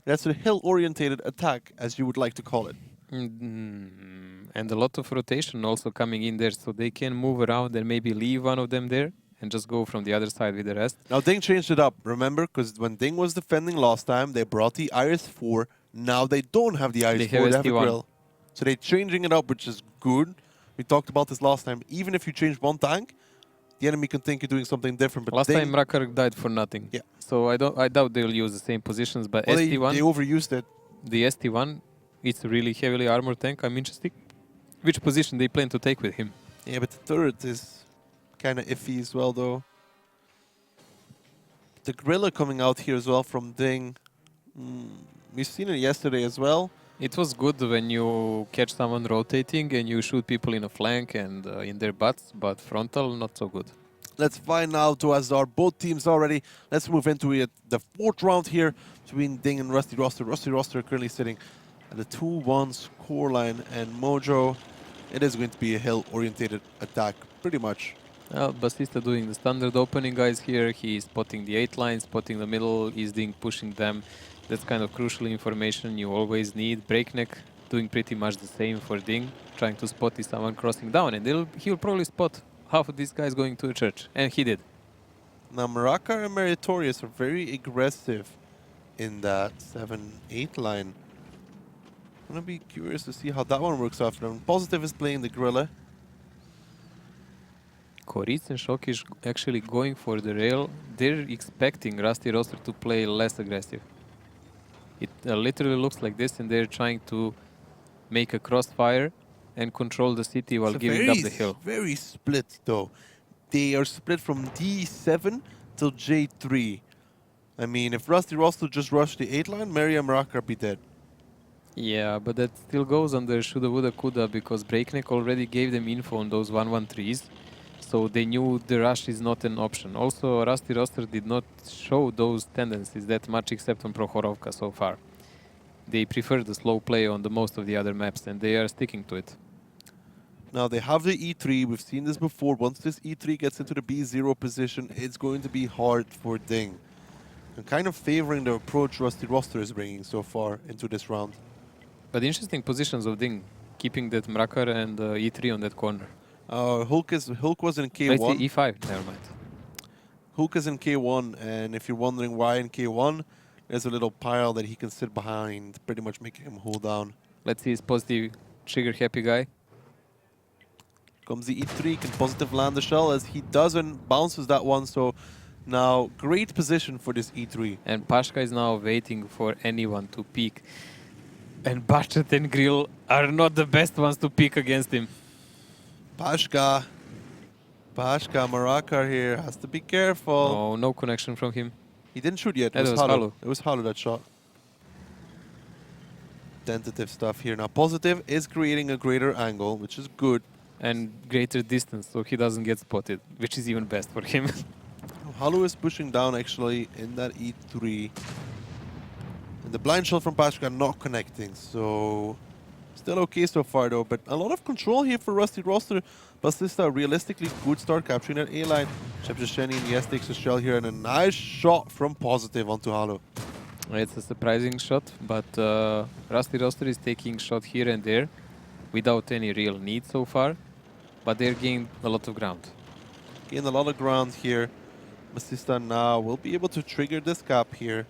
That's a hill-orientated attack, as you would like to call it. And a lot of rotation also coming in there, so they can move around and maybe leave one of them there and just go from the other side with the rest. Now, DiNG changed it up, remember? Because when DiNG was defending last time, they brought the IS-4. Now they don't have the IS-4, they have a ST1. grill. So they're changing it up, which is good. We talked about this last time. Even if you change one tank, the enemy can think you're doing something different. But Last DiNG, time Rakar died for nothing. Yeah. So I doubt they'll use the same positions, but well, ST1, they overused it. the ST1, it's a really heavily armored tank. I'm interested. Which position they plan to take with him? Yeah, but the turret is kind of iffy as well, though. The gorilla coming out here as well from DiNG. We've seen it yesterday as well. It was good when you catch someone rotating and you shoot people in a flank and in their butts, but frontal, not so good. Let's find out who has our both teams already. Let's move into it. The fourth round here between DiNG and Rusty Roster. Rusty Roster currently sitting at the 2-1 scoreline, and Mojo, it is going to be a hill-orientated attack, pretty much. Well, Basista doing the standard opening guys here. He's spotting the 8 lines, spotting the middle. He's DiNG pushing them. That's kind of crucial information you always need. Breakneck doing pretty much the same for DiNG, trying to spot if someone crossing down, and he'll probably spot half of these guys going to a church, and he did. Now, Maraka and Meritorious are very aggressive in that 7-8 line. I'm gonna be curious to see how that one works out for them. Positive is playing the Gorilla. Koritz and Shokish actually going for the rail. They're expecting Rusty Roster to play less aggressive. It literally looks like this, and they're trying to make a crossfire and control the city while giving up the hill. Very split though. They are split from D7 till J3. I mean, if Rusty Roster just rushed the 8 line, Mary and Maraka would be dead. Yeah, but that still goes under shoulda, woulda, coulda, because Breakneck already gave them info on those 1-1-3s, so they knew the rush is not an option. Also, Rusty Roster did not show those tendencies that much except on Prokhorovka so far. They prefer the slow play on the most of the other maps, and they are sticking to it. Now they have the E3, we've seen this before. Once this E3 gets into the B0 position, it's going to be hard for DiNG. I'm kind of favoring the approach Rusty Roster is bringing so far into this round. But interesting positions of DiNG, keeping that Mrakar and E3 on that corner. Hulk was in K1. Let's see E5, never mind. Hulk is in K1, and if you're wondering why in K1, there's a little pile that he can sit behind, pretty much making him hold down. Let's see his positive trigger happy guy. Comes the E3, can positive land the shell as he doesn't, bounces that one, so now great position for this E3. And Pashka is now waiting for anyone to peek. And Bachet and Grill are not the best ones to pick against him. Pashka, Maraka here has to be careful. Oh, no connection from him. He didn't shoot yet. It was Halu. It was Halu that shot. Tentative stuff here. Now positive is creating a greater angle, which is good. And greater distance, so he doesn't get spotted, which is even best for him. Halu is pushing down actually in that E3. And the blind shot from Pashka not connecting, so still okay so far though, but a lot of control here for Rusty Roster. Basista realistically good start capturing that A line. Shepshasheni, yes, takes a shell here and a nice shot from positive onto Halu. It's a surprising shot, but Rusty Roster is taking shot here and there without any real need so far, but they're gaining a lot of ground. Gain a lot of ground here. Basista now will be able to trigger this cap here.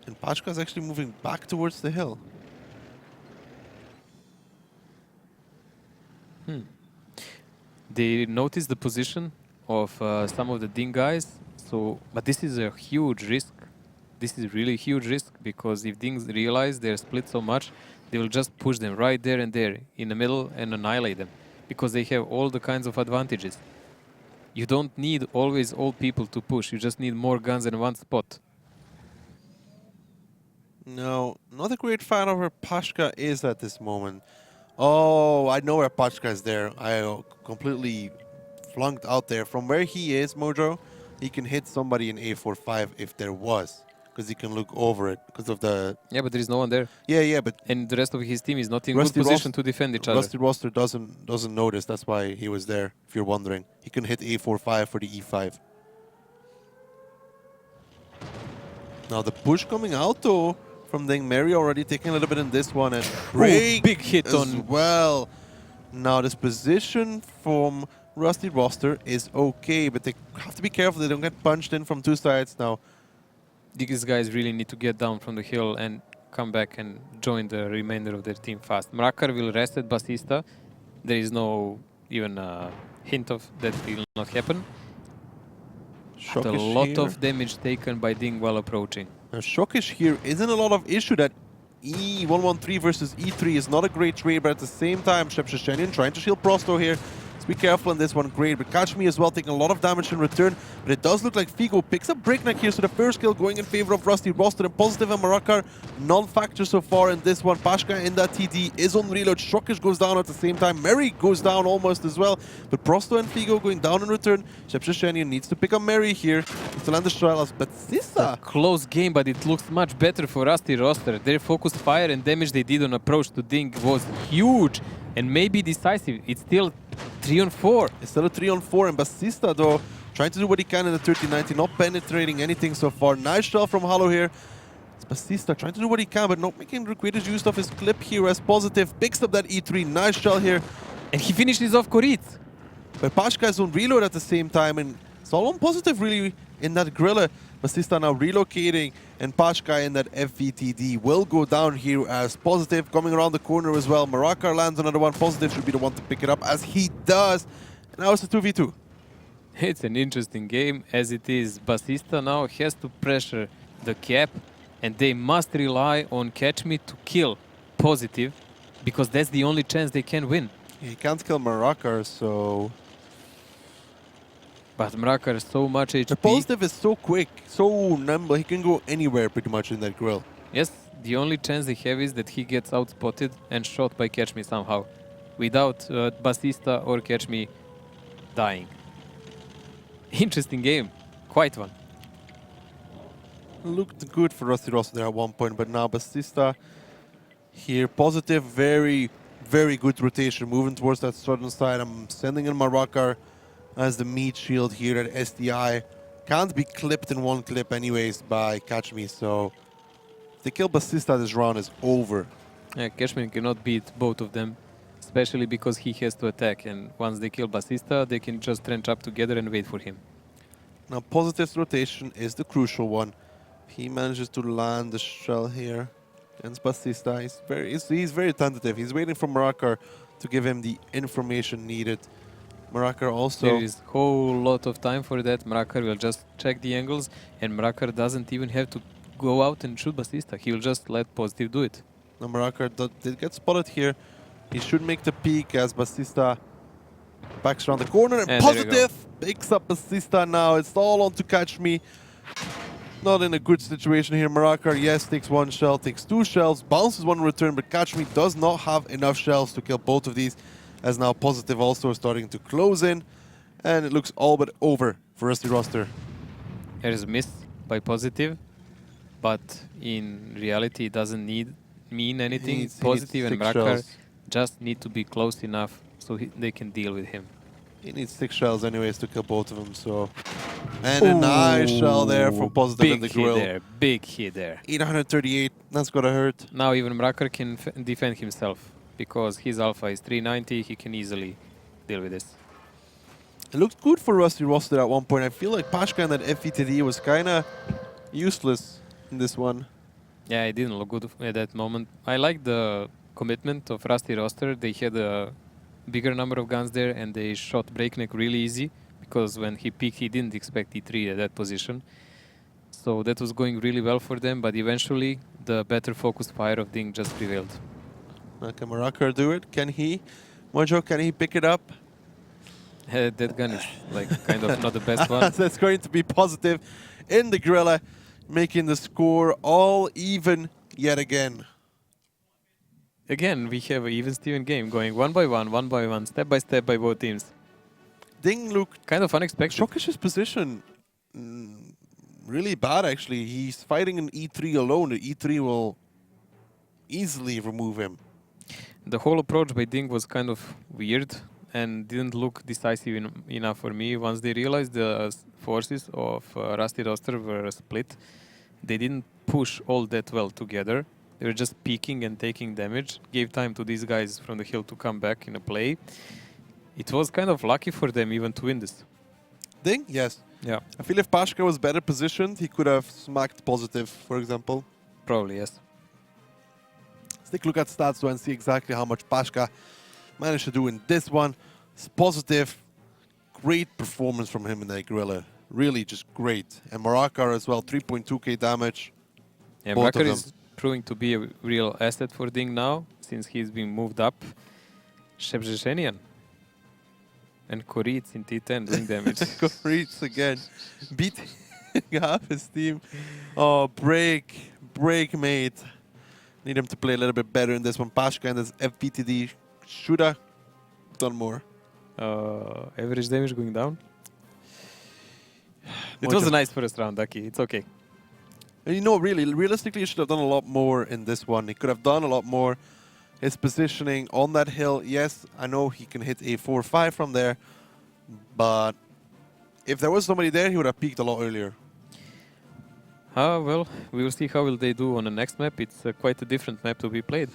And Pashka is actually moving back towards the hill. They notice the position of some of the DiNG guys, but this is a huge risk. This is really huge risk, because if DiNG realize they're split so much, they will just push them right there and there in the middle and annihilate them, because they have all the kinds of advantages. You don't need always all people to push, you just need more guns in one spot. No, not a great fan of where Pashka is at this moment. Oh, I know where Pashka is there. I completely flunked out there. From where he is, Mojo, he can hit somebody in A45 if there was. Because he can look over it because of the... Yeah, but there is no one there. Yeah, but... And the rest of his team is not in good position to defend each other. Rusty Roster doesn't notice. That's why he was there, if you're wondering. He can hit A45 for the E5. Now the push coming out, though, from DiNG. Mary already taking a little bit in this one, and break big hit as on well. Now this position from Rusty Roster is okay, but they have to be careful they don't get punched in from two sides now. These guys really need to get down from the hill and come back and join the remainder of their team fast. Mrakar will rest at Basista. There is no even hint of that will not happen. But a lot of damage taken by DiNG while approaching. Now Shokish here isn't a lot of issue that E113 versus E3 is not a great trade, but at the same time Shepshashenian trying to shield Prosto here. So be careful in this one. Great. But Catch Me as well taking a lot of damage in return. But it does look like Figo picks up Breakneck here. So the first kill going in favor of Rusty Roster. And Positive and Marakar non-factor so far in this one. Pashka in that TD is on reload. Shokish goes down at the same time. Mary goes down almost as well. But Prosto and Figo going down in return. Shepshashanian needs to pick up Mary here. To land the trial as Batista. Close game, but it looks much better for Rusty Roster. Their focused fire and damage they did on approach to DiNG was huge and maybe decisive. It's still 3-on-4. It's still a 3-on-4, and Batista though trying to do what he can in the 30-90, not penetrating anything so far. Nice shell from Hollow here. It's Batista trying to do what he can, but not making the greatest use of his clip here as Positive picks up that E3. Nice shell here. And he finishes off Koritz. But Pashka is on reload at the same time, and it's all on Positive really in that Grilla. Batista now relocating, and Pashka in that FVTD will go down here as Positive coming around the corner as well. Marakar lands another one. Positive should be the one to pick it up, as he does. And now it's a 2v2. It's an interesting game as it is. Batista now has to pressure the cap, and they must rely on Catch Me to kill Positive, because that's the only chance they can win. He can't kill Marakar, so... But Marakar is so much HP. The Positive is so quick, so nimble, he can go anywhere pretty much in that grill. Yes, the only chance they have is that he gets outspotted and shot by Catch Me somehow, without Batista or Catch Me dying. Interesting game, quite one. Looked good for Rusty Ross there at one point, but now Batista here, Positive, very, very good rotation, moving towards that southern side. I'm sending in Marakar as the meat shield here at SDI. Can't be clipped in one clip anyways by Catch Me, so if they kill Batista, this round is over. Yeah, Catch Me cannot beat both of them, especially because he has to attack, and once they kill Batista, they can just trench up together and wait for him. Now Positive's rotation is the crucial one. He manages to land the shell here against Batista. He's very tentative. He's waiting for Marakar to give him the information needed. Marakar also... There is a whole lot of time for that. Marakar will just check the angles, and Marakar doesn't even have to go out and shoot Batista. He will just let Positive do it. Now Marakar did get spotted here. He should make the peak as Batista backs around the corner, and Positive picks up Batista now. It's all on to Catch Me. Not in a good situation here. Marakar, yes, takes one shell, takes two shells, bounces one in return, but Catch Me does not have enough shells to kill both of these, as now Positive also starting to close in, and it looks all but over for Rusty Roster. There is a miss by Positive, but in reality it doesn't mean anything. Positive and Marakar just need to be close enough so they can deal with him. He needs 6 shells anyways to kill both of them, so... And a nice shell there from Positive in the grill. Big hit there. 838, that's gotta hurt. Now even Marakar can defend himself, because his alpha is 390, he can easily deal with this. It looked good for Rusty Roster at one point. I feel like Pashka and that FVTD was kinda useless in this one. Yeah, it didn't look good at that moment. I like the commitment of Rusty Roster. They had a bigger number of guns there, and they shot Breakneck really easy, because when he peeked, he didn't expect E3 at that position. So that was going really well for them, but eventually the better focused fire of DiNG just prevailed. Can Marakar do it? Can he? Mojo, can he pick it up? That gun is like kind of not the best one. That's going to be Positive in the Gorilla, making the score all even yet again. Again, we have an even Steven game going one by one, step by step by both teams. DiNG looked kind of unexpected. Shokish's position really bad actually. He's fighting an E3 alone. The E3 will easily remove him. The whole approach by DiNG was kind of weird and didn't look decisive enough for me. Once they realized the forces of Rusty Roster were split, they didn't push all that well together. They were just peeking and taking damage. Gave time to these guys from the hill to come back in a play. It was kind of lucky for them even to win this. DiNG? Yes. Yeah. I feel if Pashka was better positioned, he could have smacked Positive, for example. Probably, yes. Let's take a look at stats though and see exactly how much Pashka managed to do in this one. It's Positive. Great performance from him in that Gorilla. Really just great. And Marakar as well, 3.2k damage. Yeah, Marakar is proving to be a real asset for DiNG now, since he's been moved up. Shepshashanian. And Koritz in T10 doing damage. Koritz again, beating half his team. Oh, break, mate. Need him to play a little bit better in this one. Pashka and this FBTD should have done more. Average damage going down. It was a nice first round, Ducky. It's okay. And you know, realistically, he should have done a lot more in this one. He could have done a lot more. His positioning on that hill, yes, I know he can hit a 4-5 from there, but if there was somebody there, he would have peaked a lot earlier. Well, we will see how will they do on the next map. It's quite a different map to be played.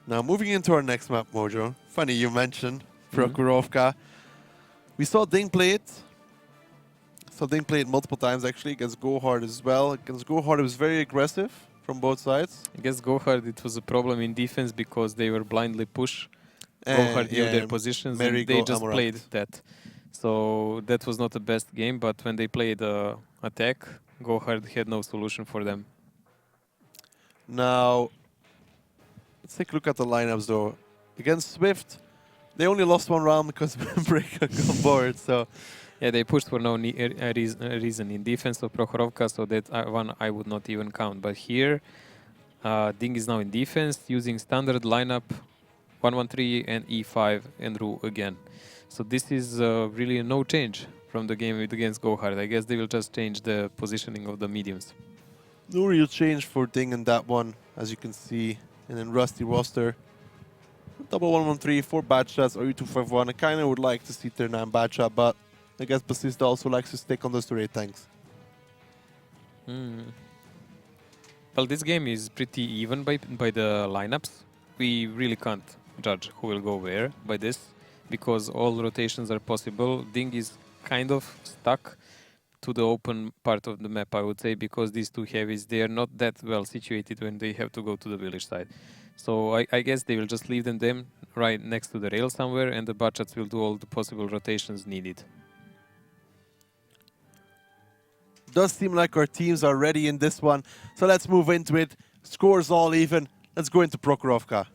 Now, moving into our next map, Mojo. Funny you mentioned Prokhorovka. We saw DiNG play it. So DiNG played it multiple times, actually, against Gohard as well. Against Gohard, it was very aggressive from both sides. Against Gohard, it was a problem in defense because they were blindly push. Gohard knew their positions and they just played that. So that was not the best game, but when they played attack, Gohard had no solution for them. Now, let's take a look at the lineups, though. Against Swift, they only lost one round because Breaker got bored, so... Yeah, they pushed for no reason in defense of Prokhorovka, so that one I would not even count. But here, DiNG is now in defense, using standard lineup 1-1-3 and E5 and Ru again. So this is really no change from the game against Gohard. I guess they will just change the positioning of the mediums. No real change for DiNG in that one, as you can see. And then Rusty roster. Double 1-1-3, 4 bad shots, or U251. I kind of would like to see 39 bad shot, but I guess Basista also likes to stick on those 2-8 tanks. Well, this game is pretty even by the lineups. We really can't judge who will go where by this, because all rotations are possible. DiNG is kind of stuck to the open part of the map, I would say, because these two heavies, they are not that well situated when they have to go to the village side. So I guess they will just leave them right next to the rail somewhere, and the Bachats will do all the possible rotations needed. Does seem like our teams are ready in this one, so let's move into it. Scores all even. Let's go into Prokhorovka.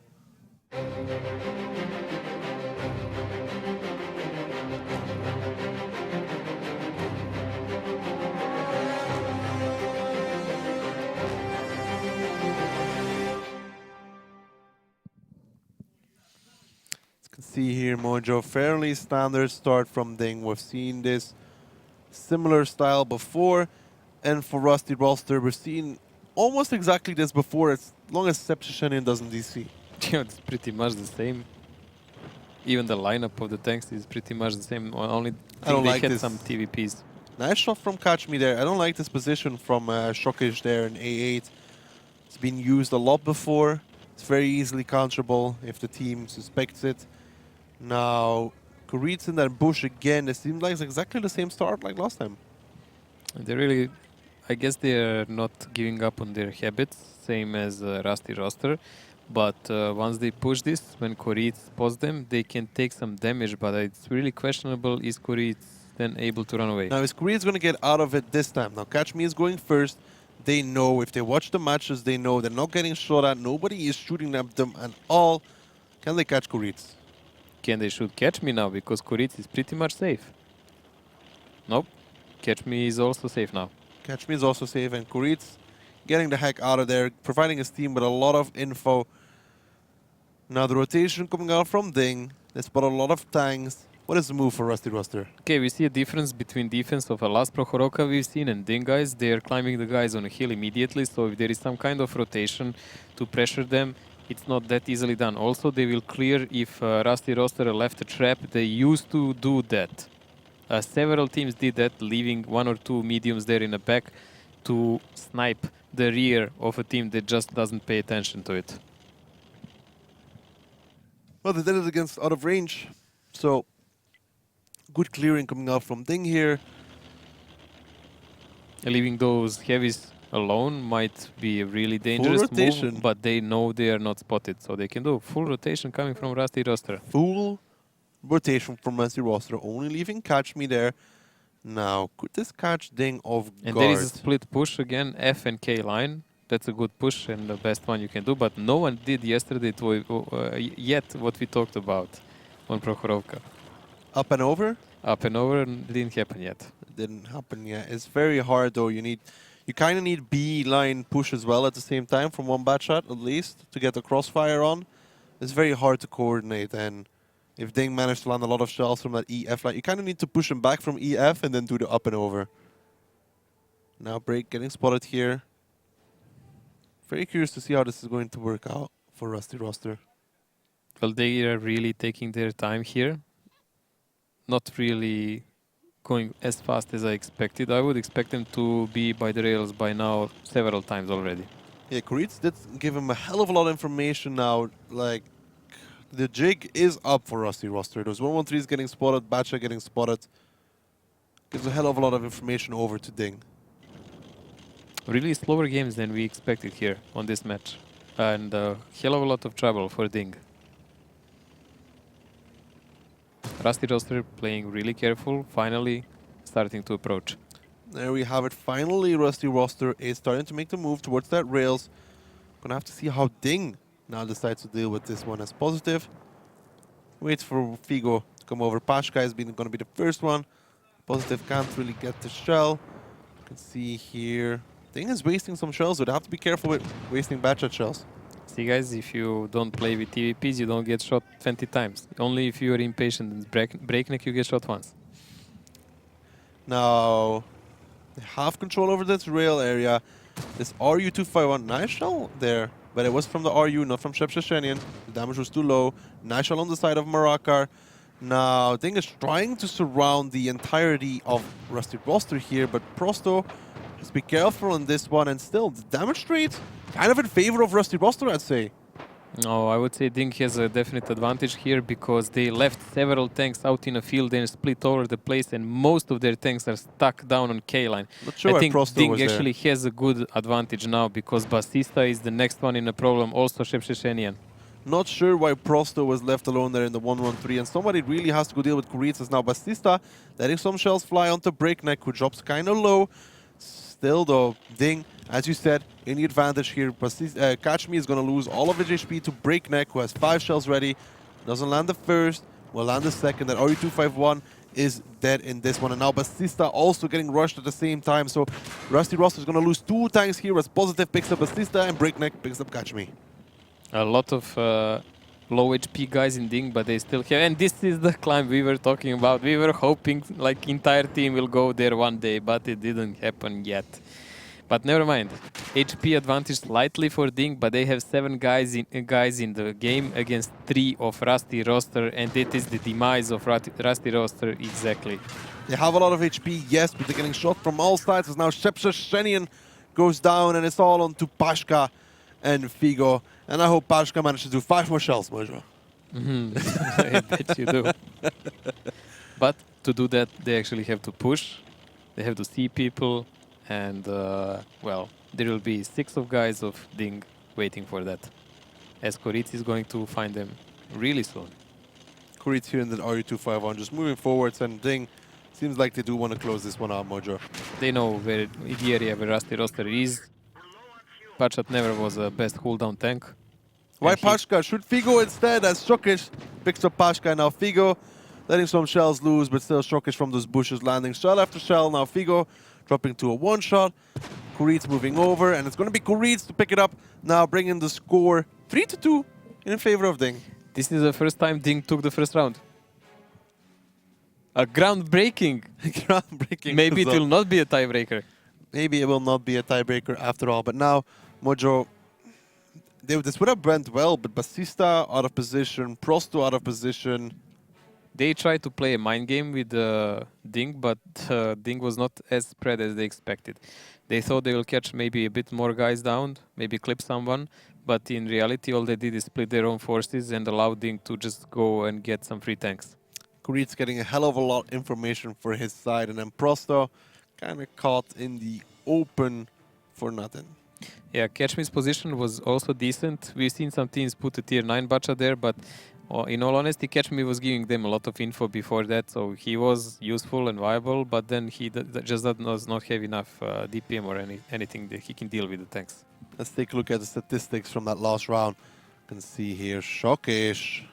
See here, Mojo, fairly standard start from DiNG. We've seen this similar style before, and for Rusty roster, we're seeing almost exactly this before, as long as Septishenin doesn't DC. Yeah, it's pretty much the same. Even the lineup of the tanks is pretty much the same. Only they had some TVPs. Nice shot from Catch Me there. I don't like this position from Shokish there in A8. It's been used a lot before. It's very easily counterable if the team suspects it. Now, Koritz in that bush again. It seems like it's exactly the same start like last time. They really, I guess they're not giving up on their habits, same as Rusty roster. But once they push this, when Koritz posts them, they can take some damage. But it's really questionable, is Koritz then able to run away? Now, is Koritz going to get out of it this time? Now, Catch Me is going first. They know, if they watch the matches, they know they're not getting shot at. Nobody is shooting at them at all. Can they catch Koritz? Can they shoot Catch Me now? Because Koritz is pretty much safe. Nope. Catch Me is also safe now. Catch Me is also safe, and Koritz getting the heck out of there, providing his team with a lot of info. Now the rotation coming out from DiNG. They spot a lot of tanks. What is the move for Rusty roster? Okay, we see a difference between defense of a last Prokhorovka we've seen and DiNG guys. They are climbing the guys on a hill immediately, so if there is some kind of rotation to pressure them, it's not that easily done. Also, they will clear if Rusty roster left a trap. They used to do that. Several teams did that, leaving 1 or 2 mediums there in the back to snipe the rear of a team that just doesn't pay attention to it. Well, they did it against out of range, so good clearing coming out from DiNG here. Leaving those heavies alone might be a really dangerous move, but they know they are not spotted, so they can do full rotation coming from Rusty roster. Full rotation from Rusty roster, only leaving Catch Me there. Now, could this catch DiNG off guard? And there is a split push again, F and K line. That's a good push and the best one you can do, but no one did yesterday yet what we talked about on Prokhorovka. Up and over? Up and over, didn't happen yet. Didn't happen yet. It's very hard though. You kind of need B line push as well at the same time from one bat shot at least to get the crossfire on. It's very hard to coordinate, and if DiNG managed to land a lot of shells from that EF line, you kind of need to push him back from EF and then do the up and over. Now Break getting spotted here. Very curious to see how this is going to work out for Rusty Roster. Well, they are really taking their time here. Not really going as fast as I expected. I would expect them to be by the rails by now several times already. Yeah, Koritz did give him a hell of a lot of information now. Like, the jig is up for Rusty Roster. Those 113s getting spotted, Batcha getting spotted. Gives a hell of a lot of information over to DiNG. Really slower games than we expected here on this match. And hell of a lot of trouble for DiNG. Rusty Roster playing really careful, finally starting to approach. There we have it. Finally, Rusty Roster is starting to make the move towards that rails. Gonna have to see how DiNG now decides to deal with this one as positive. Waits for Figo to come over. Pashka is gonna be the first one. Positive can't really get the shell. You can see here, DiNG is wasting some shells, so they have to be careful with wasting batch shells. See guys, if you don't play with TVPs, you don't get shot 20 times. Only if you are impatient and breakneck, you get shot once. Now, they have control over this rail area. This RU-251, nice shell there, but it was from the RU, not from Shepshashenian. The damage was too low. Nice shell on the side of Marakar. Now, DiNG is trying to surround the entirety of Rusty Roster here, but Prosto has to be careful on this one, and still, the damage rate kind of in favor of Rusty Roster, I'd say. No, I would say DiNG has a definite advantage here because they left several tanks out in a field and split over the place, and most of their tanks are stuck down on K-line. Not sure I think Prosto DiNG was actually has a good advantage now because Basista is the next one in a problem, also Shepshashenian. Not sure why Prosto was left alone there in the 1-1-3, and somebody really has to go deal with Koritz now. Basista letting some shells fly onto Breakneck, who drops kind of low. Still though, DiNG, as you said, in the advantage here. Catch Me is going to lose all of his HP to Breakneck, who has 5 shells ready. Doesn't land the first, will land the second. That RU-251 is dead in this one. And now Basista also getting rushed at the same time. So Rusty Roster is going to lose 2 tanks here as Positive picks up Basista and Breakneck picks up Catch Me. A lot of low HP guys in DiNG, but they still have... And this is the climb we were talking about. We were hoping like entire team will go there one day, but it didn't happen yet. But never mind. HP advantage slightly for DiNG, but they have 7 guys in the game against 3 of Rusty Roster, and it is the demise of Rusty Roster exactly. They have a lot of HP, yes, but they're getting shot from all sides as now Shepshashenian goes down, and it's all on to Pashka and Figo. And I hope Pashka manages to do 5 more shells, Mojo. I bet you do. But to do that, they actually have to push. They have to see people. And, well, there will be 6 of guys of DiNG waiting for that. As Koritz is going to find them really soon. Koritz here in the RU-251 just moving forwards, and DiNG seems like they do want to close this one out, Mojo. They know where the area where Rusty Roster is. Pachat never was a best cooldown tank. Why Pashka? Shoot Figo instead as Shokish picks up Pashka. Now Figo letting some shells loose, but still Shokish from those bushes landing shell after shell. Now Figo dropping to a 1-shot. Koritz moving over, and it's going to be Koritz to pick it up. Now bringing the score 3-2 in favor of DiNG. This is the first time DiNG took the first round. A groundbreaking. Groundbreaking. Maybe it will not be a tiebreaker. Maybe it will not be a tiebreaker after all. But now, Mojo, this would have went well, but Basista out of position, Prosto out of position. They tried to play a mind game with DiNG, but DiNG was not as spread as they expected. They thought they will catch maybe a bit more guys down, maybe clip someone, but in reality all they did is split their own forces and allow DiNG to just go and get some free tanks. Koritz getting a hell of a lot of information for his side, and then Prosto kind of caught in the open for nothing. Yeah, Catch Me's position was also decent. We've seen some teams put a tier 9 Bacha there, but in all honesty, Catch Me was giving them a lot of info before that, so he was useful and viable, but then he just does not have enough DPM or anything that he can deal with the tanks. Let's take a look at the statistics from that last round. You can see here, Shokish.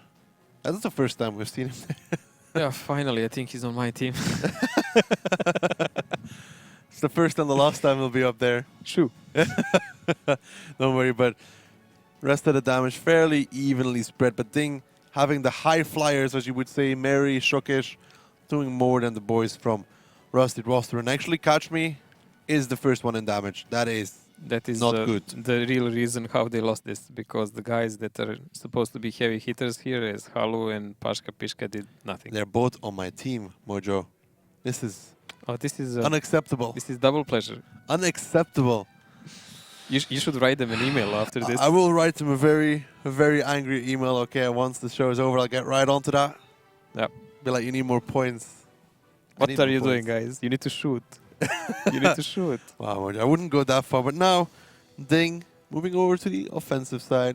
That's the first time we've seen him there. Yeah, finally, I think he's on my team. It's the first and the last time he'll be up there. True. Don't worry, but rest of the damage fairly evenly spread. But DiNG having the high flyers, as you would say, Mary, Shokish, doing more than the boys from Rusted Roster. And actually, Catch Me is the first one in damage. That is not good. The real reason how they lost this, because the guys that are supposed to be heavy hitters here, as Halu and Pashka Pishka, did nothing. They're both on my team, Mojo. This is unacceptable. This is double pleasure. Unacceptable. You should write them an email after this. I will write them a very angry email. Okay, once the show is over, I'll get right onto that. Yeah. Be like, you need more points. What are you doing, guys? You need to shoot. You need to shoot. Wow, I wouldn't go that far. But now, DiNG moving over to the offensive side.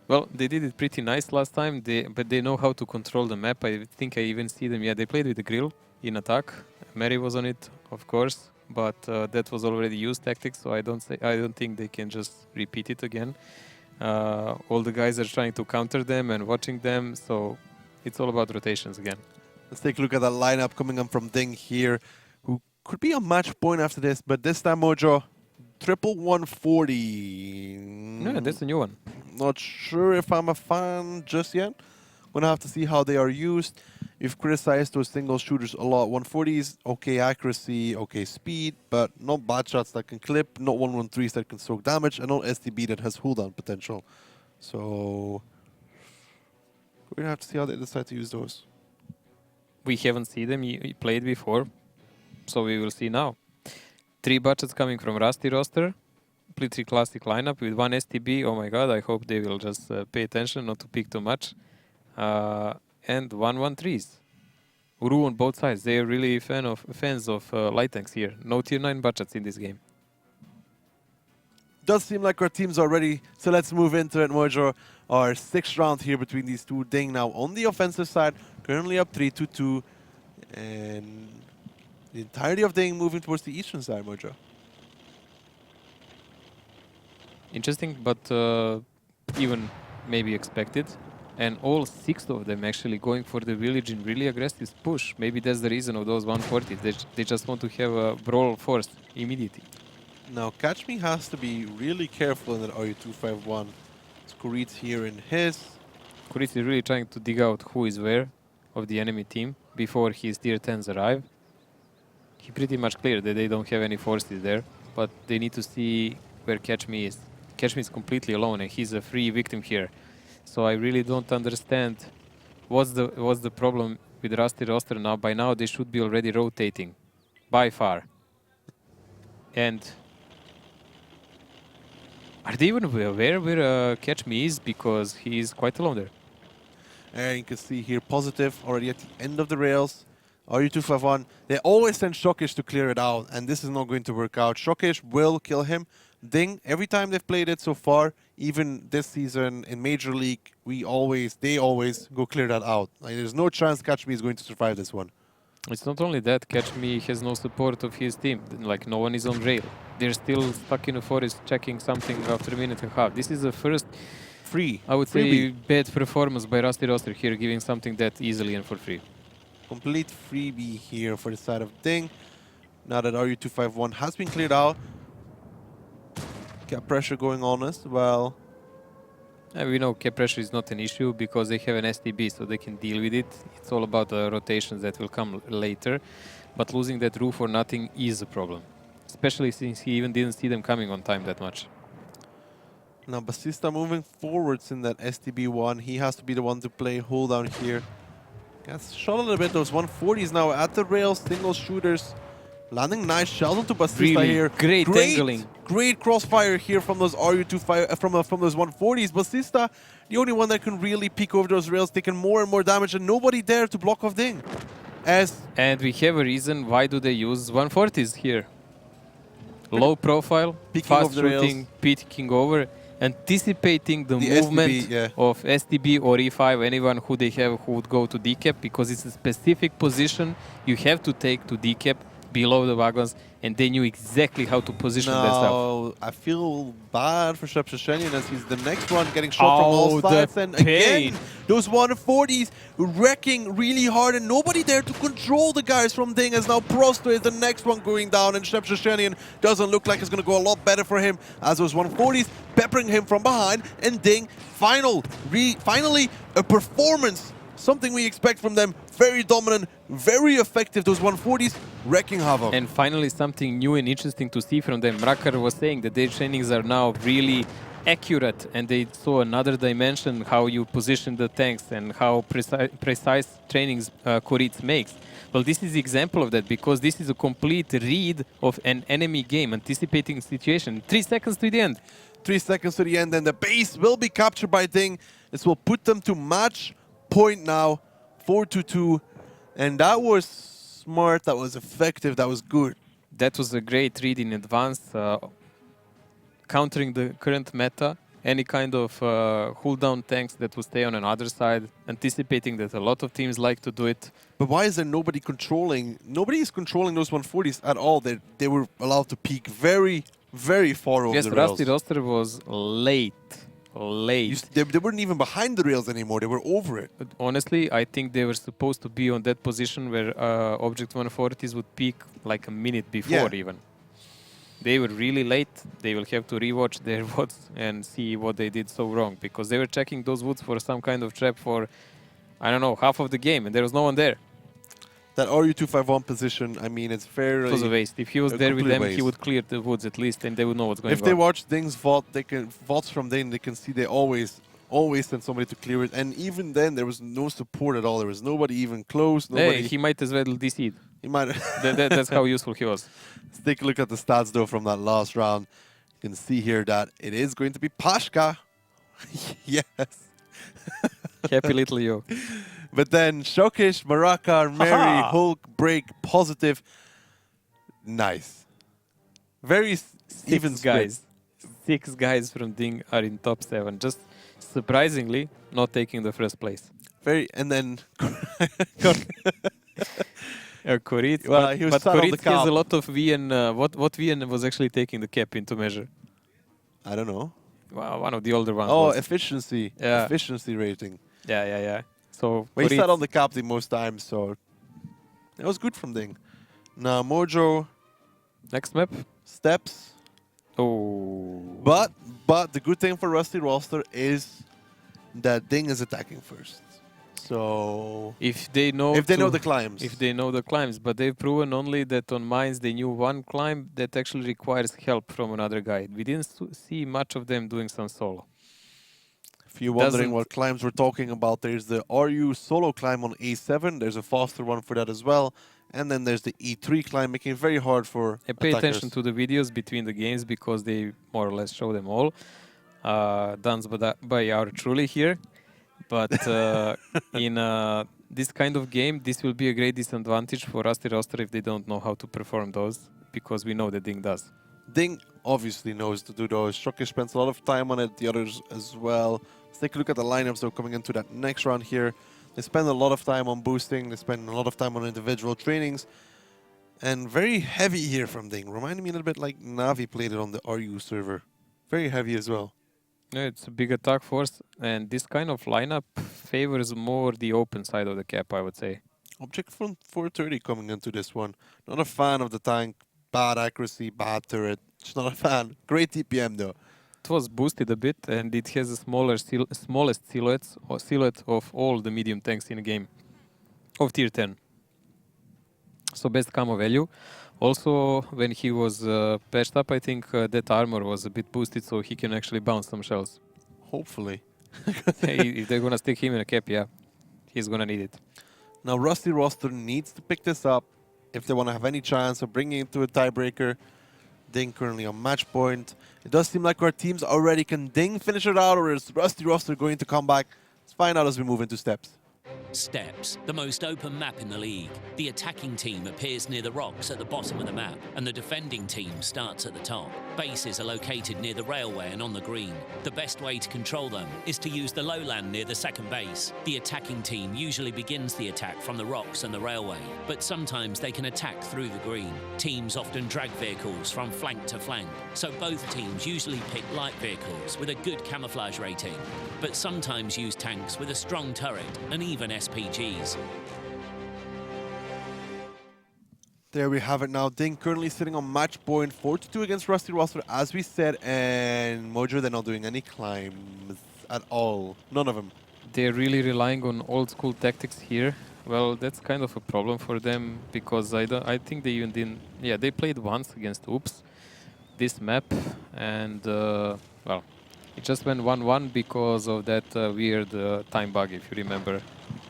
Well, they did it pretty nice last time, but they know how to control the map. I think I even see them. Yeah, they played with the grill in attack. Mary was on it, of course, but that was already used tactics, so I don't think they can just repeat it again. All the guys are trying to counter them and watching them, so it's all about rotations again. Let's take a look at that lineup coming up from DiNG here, who could be a match point after this, but this time, Mojo, triple 140. Yeah, that's a new one. Not sure if I'm a fan just yet. Gonna have to see how they are used. You've criticized those single shooters a lot. 140s, okay accuracy, okay speed, but not bad shots that can clip, not 113s that can soak damage, and not STB that has cooldown potential. So we're gonna have to see how they decide to use those. We haven't seen them played before, so we will see now. 3 budgets coming from Rusty roster. Pretty classic lineup with 1 STB. Oh my god, I hope they will just pay attention not to pick too much. And 113s. Uru on both sides. They are really fans of light tanks here. No tier 9 budgets in this game. Does seem like our teams are ready, so let's move into it, Mojo. Our 6th round here between these two. DiNG now on the offensive side, currently up 3-2, and the entirety of DiNG moving towards the eastern side, Mojo. Interesting, but even maybe expected. And all 6 of them actually going for the village in really aggressive push. Maybe that's the reason of those 140s. They just want to have a brawl force immediately. Now, Catch Me has to be really careful in that RU251. Kuritz here in his. Kuritz is really trying to dig out who is where of the enemy team before his tier 10s arrive. He pretty much cleared that they don't have any forces there, but they need to see where Catch Me is. Catch Me is completely alone and he's a free victim here. So I really don't understand what's the problem with Rusty roster now. By now they should be already rotating, by far. And are they even aware where Catch Me is? Because he is quite alone there. And you can see here positive already at the end of the rails. RU251, they always send Shokish to clear it out, and this is not going to work out. Shokish will kill him. DiNG, every time they've played it so far, even this season in Major League, they always go clear that out. Like, there's no chance Catch Me is going to survive this one. It's not only that, Catch Me has no support of his team. Like, no one is on rail. They're still stuck in the forest checking something after a minute and a half. This is the first, I would say, bad performance by Rusty roster here, giving something that easily and for free. Complete freebie here for the side of DiNG. Now that RU251 has been cleared out. Cap pressure going on as well. We know cap pressure is not an issue because they have an STB, so they can deal with it. It's all about the rotations that will come later. But losing that roof for nothing is a problem. Especially since he even didn't see them coming on time that much. Now Basista moving forwards in that STB1. He has to be the one to play hold down here. Gets shot a little bit. Those 140s now at the rails, single shooters. Landing nice shells onto Basista really here. Great angling. Great crossfire here from those RU25 from those 140s. Basista, the only one that can really peek over those rails, taking more and more damage, and nobody there to block off DiNG. And we have a reason why do they use 140s here. Low profile, fast shooting, peeking over, anticipating the movement STB, of STB or E5, anyone who they have who would go to decap, because it's a specific position you have to take to decap below the wagons, and they knew exactly how to position themselves. I feel bad for Shepshashenian as he's the next one getting shot from all sides. And again, those 140s wrecking really hard and nobody there to control the guys from DiNG, as now Prosto is the next one going down, and Shepshashenian doesn't look like it's going to go a lot better for him as those 140s peppering him from behind. And DiNG, finally a performance. Something we expect from them. Very dominant, very effective. Those 140s wrecking havoc. And finally something new and interesting to see from them. Mrakar was saying that their trainings are now really accurate and they saw another dimension how you position the tanks and how precise trainings Koritz makes. Well, this is the example of that because this is a complete read of an enemy game, anticipating situation. 3 seconds to the end. 3 seconds to the end, and the base will be captured by DiNG. This will put them to match point now, 4-2, and that was smart, that was effective, that was good. That was a great read in advance, countering the current meta, any kind of cooldown tanks that will stay on another side, anticipating that a lot of teams like to do it. But why is there nobody is controlling those 140s at all? They were allowed to peek very, very far over the rails. Yes, Rusty Roster was late. They weren't even behind the rails anymore, they were over it. But honestly, I think they were supposed to be on that position where Object 140s would peak like a minute before even. They were really late. They will have to rewatch their VODs and see what they did so wrong, because they were checking those woods for some kind of trap for, I don't know, half of the game, and there was no one there. That RU251 position, I mean, it's fairly... It was a waste. If he was there with them, he would clear the woods at least, and they would know what's going on. If they watch DiNG's VOD, VODs from DiNG, they can see they always send somebody to clear it. And even then, there was no support at all. There was nobody even close. Nobody. Hey, he might as well DC'd. He might. That's how useful he was. Let's take a look at the stats, though, from that last round. You can see here that it is going to be Pashka. Yes. Happy little yo. But then Shokish, Marakar, Mary, Hulk, Break, Positive. Nice. Very even guys. 6 guys from DiNG are in top 7. Just surprisingly not taking the first place. And then Koritz. Well, he was but Koritz has a lot of VN. What VN was actually taking the cap into measure? I don't know. Well, one of the older ones. Oh, was. efficiency. Yeah. Efficiency rating. Yeah. So well, he sat on the cap the most times, so it was good from DiNG. Now Mojo. Next map. Steps. Oh. But the good thing for Rusty Roster is that DiNG is attacking first. So if they know the climbs. If they know the climbs, but they've proven only that on mines they knew one climb that actually requires help from another guy. We didn't see much of them doing some solo. If you're wondering what climbs we're talking about, there's the RU solo climb on A7. There's a faster one for that as well. And then there's the E3 climb, making it very hard for pay attention to the videos between the games because they more or less show them all. Done by our truly here. But in this kind of game, this will be a great disadvantage for Rusty Roster if they don't know how to perform those, because we know that DiNG does. DiNG obviously knows to do those. Shokish spends a lot of time on it, the others as well. Let's take a look at the lineups though coming into that next round here. They spend a lot of time on boosting, they spend a lot of time on individual trainings. And very heavy here from DiNG. Reminding me a little bit like Navi played it on the RU server. Very heavy as well. Yeah, it's a big attack force, and this kind of lineup favors more the open side of the cap, I would say. Object from 430 coming into this one. Not a fan of the tank. Bad accuracy, bad turret. Just not a fan. Great TPM though. It was boosted a bit, and it has the smallest silhouette of all the medium tanks in the game, of tier 10. So best camo value. Also, when he was patched up, I think that armor was a bit boosted, so he can actually bounce some shells. Hopefully. If they're gonna stick him in a cap, yeah, he's gonna need it. Now Rusty Roster needs to pick this up if they want to have any chance of bringing it to a tiebreaker. DiNG currently on match point. It does seem like our teams are ready. Can DiNG finish it out, or is Rusty Roster going to come back? Let's find out as we move into steps. Steppes, the most open map in the league. The attacking team appears near the rocks at the bottom of the map, and the defending team starts at the top. Bases are located near the railway and on the green. The best way to control them is to use the lowland near the second base. The attacking team usually begins the attack from the rocks and the railway, but sometimes they can attack through the green. Teams often drag vehicles from flank to flank, so both teams usually pick light vehicles with a good camouflage rating, but sometimes use tanks with a strong turret and even SPGs. There we have it now. DiNG currently sitting on match point 4-2 against Rusty Roster, as we said, and Mojo, they're not doing any climbs at all. None of them. They're really relying on old school tactics here. Well, that's kind of a problem for them because I think they even didn't. Yeah, they played once against Oops, this map, and well, it just went 1-1 because of that weird time bug, if you remember.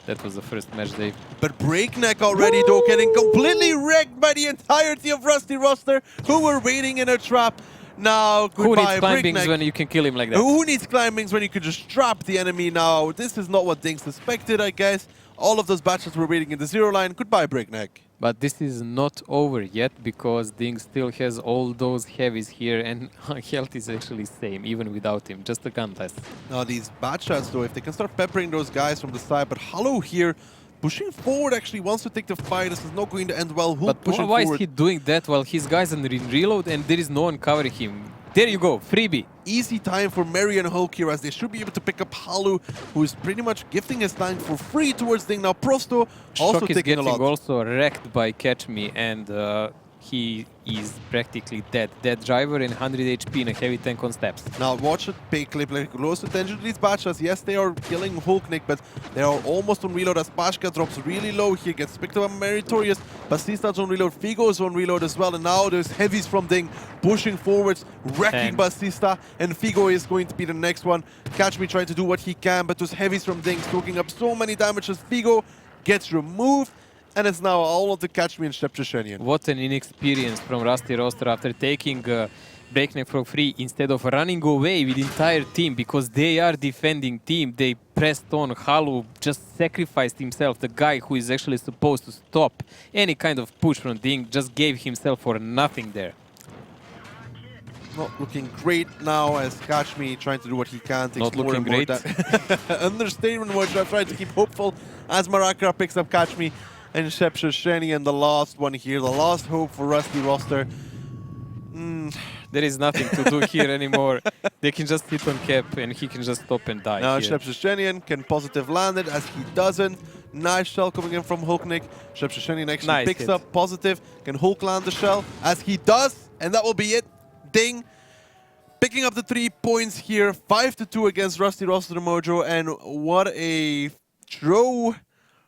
That was the first match they... But Breakneck already, though, getting completely wrecked by the entirety of Rusty Roster, who were waiting in a trap. Now, goodbye, Who needs climbings Breakneck. when you can kill him like that? Who needs climbings when you could just trap the enemy now? This is not what DiNG suspected, I guess. All of those batches were waiting in the zero line. Goodbye, Breakneck. But this is not over yet because DiNG still has all those heavies here and health is actually same, even without him, just a gun less. Now these bad shots, though, if they can start peppering those guys from the side, but Hollow here pushing forward actually wants to take the fight. This is not going to end well. Hulk But pushing why forward. is he doing that while his guys are in reload and there is no one covering him? There you go, freebie. Easy time for Mary and Hulk here, as they should be able to pick up Halu, who is pretty much gifting his tank for free towards DiNG. Now Prosto also Shock is taking a getting lot. also wrecked by Catch Me, and he is practically dead. Dead driver and 100 HP in a heavy tank on steps. Now watch it, pay close attention to these batches. Yes, they are killing Hulknik, but they are almost on reload as Pashka drops really low here, gets picked up by Meritorious. Basista's on reload, Figo is on reload as well, and now there's heavies from DiNG pushing forwards, wrecking Basista, and Figo is going to be the next one. Catch Me trying to do what he can, but those heavies from DiNG soaking up so many damages. Figo gets removed, and it's now all of the Catch Me and Shepcheshenian. What an inexperience from Rusty Roster after taking Breakneck for free instead of running away with the entire team because they are defending team. They pressed on. Halu just sacrificed himself. The guy who is actually supposed to stop any kind of push from DiNG just gave himself for nothing there. Not looking great now as Catch Me trying to do what he can. Takes Not more looking and more great. Understatement, which I'm trying to keep hopeful as Marakra picks up Catch Me and Shepcheshenian, the last one here, the last hope for Rusty Roster. There is nothing to do here anymore. They can just hit on cap and he can just stop and die. Now here. Shepcheshenian can positive land it as he doesn't. Nice shell coming in from Hulknik. Shepcheshenian actually picks up positive. Can Hulk land the shell as he does, and that will be it. DiNG picking up the 3 points here, 5-2 against Rusty Roster Mojo, and what a throw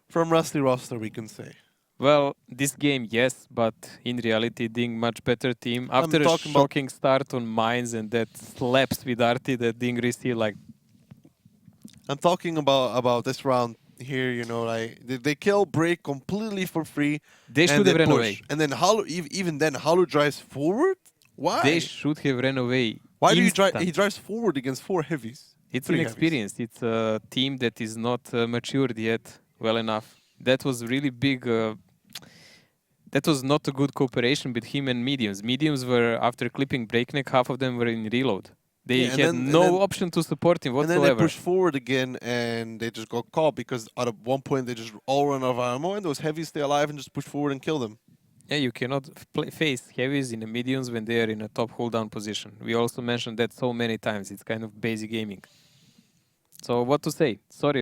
from Rusty Roster, we can say. Well, this game, yes, but in reality, DiNG much better team. After a shocking start on mines and that slaps with Arti that DiNG received, like... I'm talking about this round here, you know, like they kill Break completely for free. They should have ran away. And then Halu, even then, Halu drives forward? Why? They should have ran away. Why do you drive? He drives forward against 4 heavies. It's inexperienced. It's a team that is not matured yet well enough. That was really big. That was not a good cooperation with him and mediums. Mediums were, after clipping Breakneck, half of them were in reload. They had no option to support him whatsoever. And then they pushed forward again, and they just got caught because at one point they just all run out of ammo, and those heavies stay alive and just push forward and kill them. Yeah, you cannot face heavies in the mediums when they are in a top hold-down position. We also mentioned that so many times. It's kind of basic gaming. So what to say? Sorry.